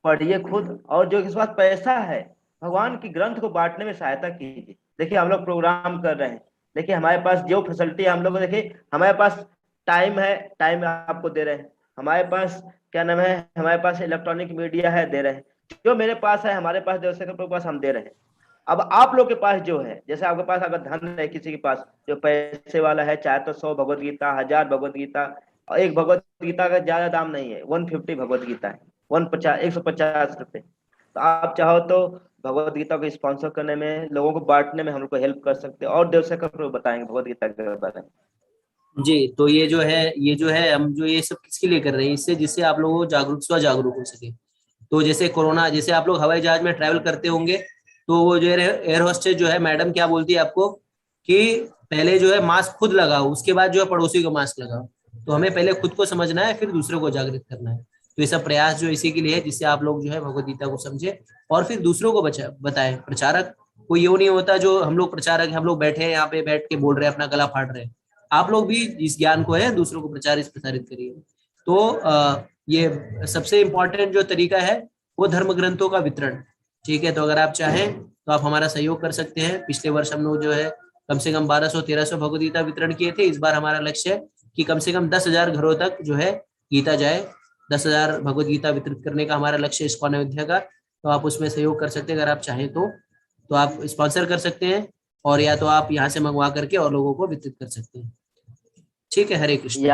पढ़िए खुद, और जो इस बात पैसा है, भगवान की ग्रंथ को बांटने में सहायता कीजिए। देखिए हम लोग प्रोग्राम कर रहे हैं, देखिए हमारे पास जो फैसिलिटी है, हम लोग देखिए हमारे पास टाइम है, टाइम आपको दे रहे हैं। हमारे पास क्या नाम है, हमारे पास इलेक्ट्रॉनिक मीडिया है, दे रहे हैं। जो मेरे पास है, हमारे पास देवशेखर प्रभु के पास, हम दे रहे हैं। अब आप लोग के पास जो है, जैसे आपके पास अगर धन है, किसी के पास जो पैसे वाला है, चाहे तो 100 भगवत गीता, 1000 भगवत गीता, और एक भगवत गीता का ज्यादा दाम नहीं है, 150 भगवत गीता है, 150 तो आप चाहो तो भगवत गीता को स्पॉन्सर करने में, लोगों को बांटने में हम लोग को हेल्प कर सकते हैं, और देवशेखर प्रभु बताएंगे भगवत गीता के बारे में। जी, तो ये जो है हम जो ये सब किसके लिए कर रहे हैं? इससे जिससे आप लोगों को जागरूक स्व जागरूक हो सके। तो जैसे कोरोना, जैसे आप लोग हवाई जहाज में ट्रैवल करते होंगे, तो वो जो एयर होस्टेस जो है मैडम क्या बोलती है आपको कि पहले जो है मास्क खुद लगाओ, उसके बाद जो है पड़ोसी को मास्क लगाओ। तो हमें पहले खुद को समझना है, फिर दूसरों को जागृत करना है। तो ये सब प्रयास जो इसी के लिए है, जिससे आप लोग जो है भगवत गीता को समझे और फिर दूसरों को बताएं। प्रचारक कोई ये नहीं होता जो हम लोग प्रचारक, हम लोग बैठे हैं यहाँ पे, बैठ के बोल रहे हैं, अपना गला फाड़ रहे हैं। आप लोग भी इस ज्ञान को है दूसरों को प्रचारित प्रसारित करिए। तो ये सबसे इम्पोर्टेंट जो तरीका है वो धर्म ग्रंथों का वितरण। ठीक है, तो अगर आप चाहें तो आप हमारा सहयोग कर सकते हैं। पिछले वर्ष हम लोग जो है कम से कम 1200-1300 भगवत गीता वितरण किए थे। इस बार हमारा लक्ष्य है कि कम से कम 10,000 घरों तक जो है गीता जाए। 10,000 भगवत गीता वितरित करने का हमारा लक्ष्य है इस्कॉन अयोध्या का। तो आप उसमें सहयोग कर सकते हैं अगर आप चाहें तो आप स्पॉन्सर कर सकते हैं, और या तो आप यहाँ से मंगवा करके और लोगों को वितरित कर सकते हैं। ठीक है, हरे कृष्णा।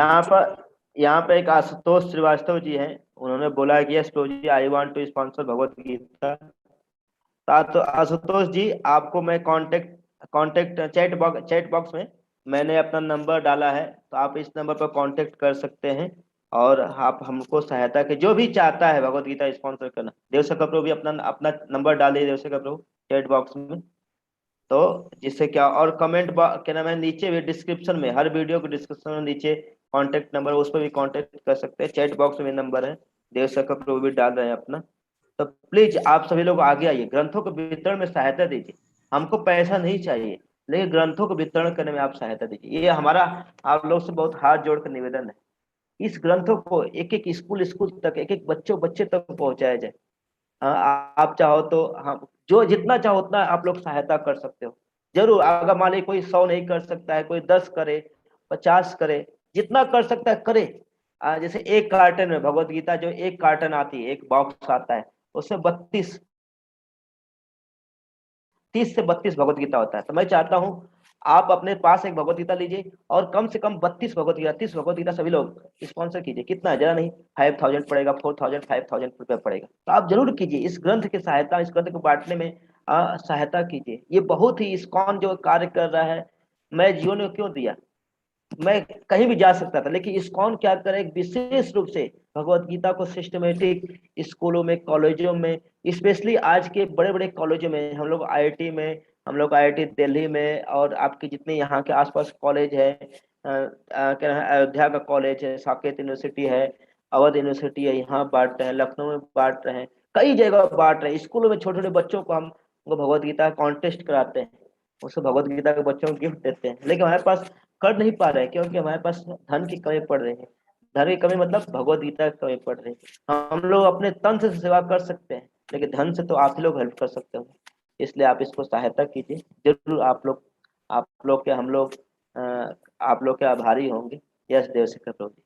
यहाँ पर एक आशुतोष श्रीवास्तव जी हैं, उन्होंने बोला है कि yes Prabhu ji, I want to sponsor Bhagavad Gita. तो आशुतोष जी, आपको मैं कांटेक्ट कांटेक्ट चैट बॉक्स में मैंने अपना नंबर डाला है, तो आप इस नंबर पर कांटेक्ट कर सकते हैं, और आप हमको सहायता के, जो भी चाहता है भगवत गीता स्पॉन्सर करना। देवशंकर प्रभु भी अपना अपना नंबर डालिए, देवशंकर प्रभु, चैट बॉक्स में। तो जिससे क्या, और क्या नाम है, नीचे भी डिस्क्रिप्शन में, हर वीडियो के डिस्क्रिप्शन में नीचे कांटेक्ट नंबर, उस पर भी कांटेक्ट कर सकते हैं। चैट बॉक्स में नंबर है, देवशंकर प्रभु भी डाल रहे हैं अपना। तो प्लीज आप सभी लोग आगे आइए, ग्रंथों के वितरण में सहायता दीजिए। हमको पैसा नहीं चाहिए, लेकिन ग्रंथों को वितरण करने में आप सहायता दीजिए। ये हमारा आप लोग से बहुत हाथ जोड़ कर निवेदन है। इस ग्रंथों को एक एक स्कूल स्कूल तक, एक एक बच्चे तक पहुंचाया जाए। आप चाहो तो हम जो जितना चाहो उतना आप लोग सहायता कर सकते हो। जरूर, अगर मान लीजिए कोई 100 नहीं कर सकता है, कोई 10 करे, 50 करे, जितना कर सकता है करे। जैसे एक कार्टन में भगवत गीता, जो एक कार्टन आती है, एक बॉक्स आता है, उसमें 30 से 32 भगवत गीता होता है। तो मैं चाहता हूँ आप अपने पास एक भगवत गीता लीजिए और कम से कम 32 भगवत गीता, 30 भगवत गीता सभी लोग स्पॉन्सर कीजिए। कितना है, जरा नहीं, 5000 पड़ेगा, 4000, 5000 रुपया पड़ेगा। तो आप जरूर कीजिए, इस ग्रंथ की सहायता, इस ग्रंथ को बांटने में सहायता कीजिए। ये बहुत ही इस्कॉन जो कार्य कर रहा है, मैं जीवन में क्यों दिया, मैं कहीं भी जा सकता था, लेकिन इस्कॉन क्या करे, एक विशेष रूप से भगवत गीता को सिस्टमेटिक स्कूलों में, कॉलेजों में, स्पेशली आज के बड़े बड़े कॉलेजों में, हम लोग आईआईटी में, हम लोग आईआईटी दिल्ली में, और आपके जितने यहाँ के आसपास कॉलेज है, क्या नाम है, अयोध्या का कॉलेज है, साकेत यूनिवर्सिटी है, अवध यूनिवर्सिटी है, यहाँ बांट रहे हैं, लखनऊ में बांट रहे हैं, कई जगह बांट रहे हैं। स्कूलों में छोटे छोटे बच्चों को हम भगवत गीता कॉन्टेस्ट कराते हैं, उसको भगवत गीता के बच्चों को गिफ्ट देते हैं, लेकिन हमारे पास कर नहीं पा रहे हैं, क्योंकि हमारे पास धन की कमी पड़ रही है। धन की कमी मतलब भगवत गीता की कमी पड़ रही है। हम लोग अपने तन से सेवा कर सकते हैं, लेकिन धन से तो आप ही लोग हेल्प कर सकते हो। इसलिए आप इसको सहायता कीजिए जरूर। आप लोग के हम लोग आप लोग के आभारी होंगे। यस देवशेखर प्रभु जी।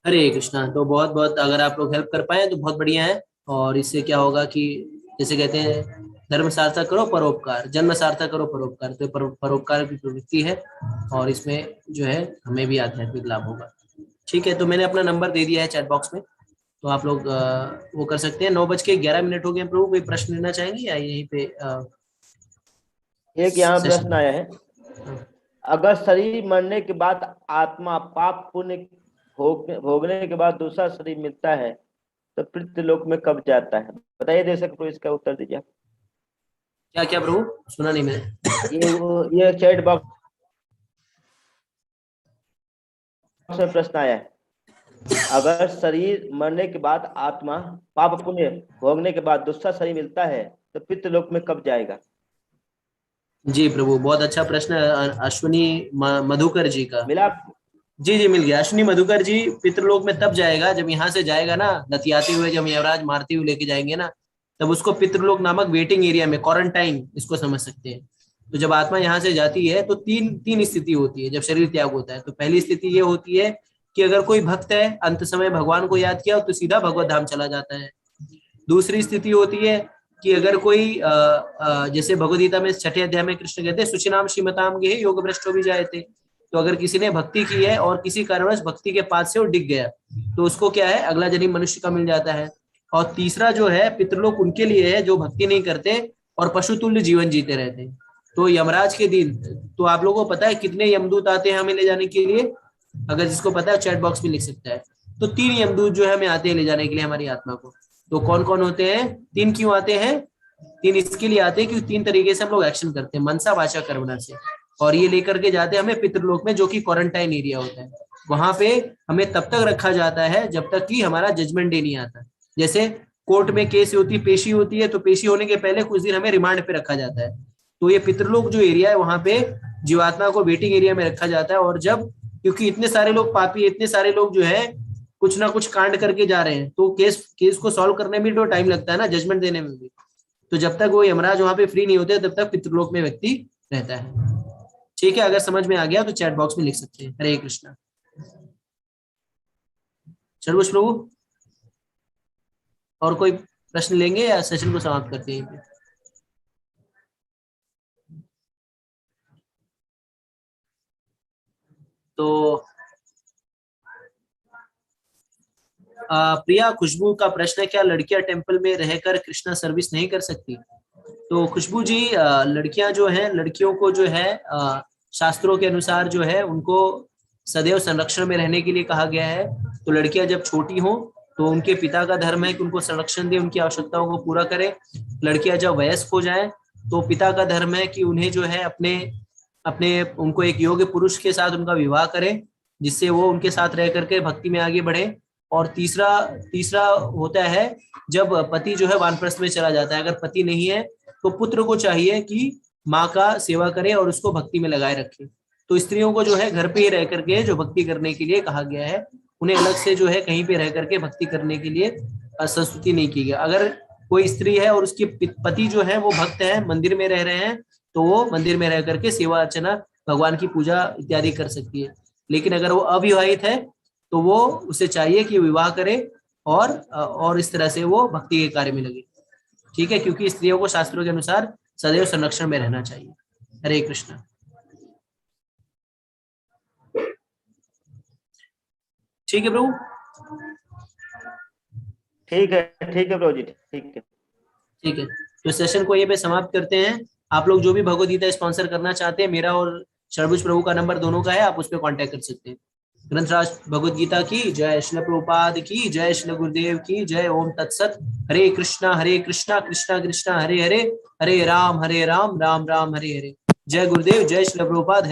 हरे कृष्णा। तो बहुत बहुत अगर आप लोग हेल्प कर पाए तो बहुत बढ़िया है। और इससे क्या होगा कि जैसे कहते हैं धर्म सार्थक करो परोपकार, जन्म सार्थक करो परोपकार, तो परोपकार की प्रवृत्ति है और इसमें जो है हमें भी आध्यात्मिक लाभ होगा। ठीक है, तो मैंने अपना नंबर दे दिया है चैट बॉक्स में, तो आप लोग वो कर सकते हैं। 9:11 हो गए प्रभु, कोई प्रश्न लेना चाहेंगे या यहीं पे एक यहाँ सेशन? प्रश्न आया है, अगर शरीर मरने के बाद आत्मा पाप पुण्य भोगने के बाद दूसरा शरीर मिलता है तो पृथ्वीलोक में कब जाता है? बताइए देवशेखर प्रभु, इसका उत्तर दीजिए। क्या क्या प्रभु, सुना नहीं मैंने। ये चैट बॉक्स में प्रश्न आया है, अगर शरीर मरने के बाद आत्मा पाप पुण्य भोगने के बाद दूसरा शरीर मिलता है तो पितृलोक में कब जाएगा? जी प्रभु, बहुत अच्छा प्रश्न है अश्विनी मधुकर जी का। मिला? जी जी, मिल गया। अश्विनी मधुकर जी, पितृलोक में तब जाएगा जब यहाँ से जाएगा ना, लतियाते हुए जब यमराज मारते हुए लेके जाएंगे ना, तब उसको पितृलोक नामक वेटिंग एरिया में, क्वारंटाइन इसको समझ सकते हैं। तो जब आत्मा यहाँ से जाती है तो तीन तीन स्थिति होती है जब शरीर त्याग होता है। तो पहली स्थिति ये होती है कि अगर कोई भक्त है, अंत समय भगवान को याद किया तो सीधा भगवत धाम चला जाता है। दूसरी स्थिति होती है कि अगर कोई जैसे भगवदगीता में 6 अध्याय में कृष्ण कहते हैं सुचिनाम श्रीमताम गे योग भ्रष्टो भी जाए थे। तो अगर किसी ने भक्ति की है और किसी कारणवश भक्ति के पास से वो डिग गया तो उसको क्या है, अगला जन्म मनुष्य का मिल जाता है। और तीसरा जो है पितृलोक उनके लिए है जो भक्ति नहीं करते और पशुतुल्य जीवन जीते रहते हैं। तो यमराज के दिन, तो आप लोगों को पता है कितने यमदूत आते हैं हमें ले जाने के लिए? अगर जिसको पता है चैट बॉक्स में लिख सकता है। तो 3 यमदूत जो है हमें आते हैं ले जाने के लिए हमारी आत्मा को। तो कौन कौन होते हैं? 3 क्यों आते हैं? 3 इसके लिए आते हैं क्योंकि 3 तरीके से हम लोग एक्शन करते हैं, मनसा वाचा कर्मणा से। और ये लेकर के जाते हैं हमें पितृलोक में, जो कि क्वारंटाइन एरिया होता है। वहां पे हमें तब तक रखा जाता है जब तक कि हमारा जजमेंट डे नहीं आता। जैसे कोर्ट में केस होती है, पेशी होती है, तो पेशी होने के पहले कुछ दिन हमें रिमांड पे रखा जाता है। तो ये पितृलोक जो एरिया है वहां पे जीवात्मा को वेटिंग एरिया में रखा जाता है। और जब, क्योंकि इतने सारे लोग पापी, इतने सारे लोग जो है कुछ ना कुछ कांड करके जा रहे हैं, तो केस को सॉल्व करने में तो टाइम लगता है ना, जजमेंट देने में भी। तो जब तक वो यमराज वहां पे फ्री नहीं होते तब तक पितृलोक में व्यक्ति रहता है। ठीक है, अगर समझ में आ गया तो चैट बॉक्स में लिख सकते हैं। हरे कृष्णा। सर्वोच्च प्रभु, और कोई प्रश्न लेंगे या सेशन को समाप्त करते हैं? तो प्रिया खुशबू का प्रश्न है, क्या लड़कियां टेंपल में रहकर कृष्णा सर्विस नहीं कर सकती? तो खुशबू जी, लड़कियां जो है, लड़कियों को जो है शास्त्रों के अनुसार जो है उनको सदैव संरक्षण में रहने के लिए कहा गया है। तो लड़कियां जब छोटी हों तो उनके पिता का धर्म है कि उनको संरक्षण दे, उनकी आवश्यकताओं को पूरा करे। लड़कियां जब वयस्क हो जाए तो पिता का धर्म है कि उन्हें जो है अपने अपने उनको एक योग्य पुरुष के साथ उनका विवाह करें, जिससे वो उनके साथ रह करके भक्ति में आगे बढ़े। और तीसरा तीसरा होता है जब पति जो है वानप्रस्थ में चला जाता है। अगर पति नहीं है तो पुत्र को चाहिए कि माँ का सेवा करे और उसको भक्ति में लगाए रखे। तो स्त्रियों को जो है घर पे ही रह करके जो भक्ति करने के लिए कहा गया है, उन्हें अलग से जो है कहीं पे रह करके भक्ति करने के लिए संस्तुति नहीं की गई। अगर कोई स्त्री है और उसके पति जो है वो भक्त है, मंदिर में रह रहे हैं, तो वो मंदिर में रह करके सेवा अर्चना, भगवान की पूजा इत्यादि कर सकती है। लेकिन अगर वो अविवाहित है तो वो उसे चाहिए कि विवाह करे और इस तरह से वो भक्ति के कार्य में लगे। ठीक है, क्योंकि स्त्रियों को शास्त्रों के अनुसार सदैव संरक्षण में रहना चाहिए। हरे कृष्णा। ठीक है प्रभु। ठीक है प्रभु जी, ठीक है। ठीक है, तो सेशन को ये पे समाप्त करते हैं। आप लोग जो भी भगवद गीता स्पॉन्सर करना चाहते हैं, मेरा और शरभुज प्रभु का नंबर दोनों का है, आप उस पर कांटेक्ट कर सकते हैं। ग्रंथराज भगवद गीता की जय, श्रील प्रभुपाद की जय, श्रील गुरुदेव की जय। ओम तत्सत। हरे कृष्णा कृष्णा कृष्णा हरे हरे, हरे राम राम राम हरे हरे। जय गुरुदेव, जय श्रील प्रभुपाद।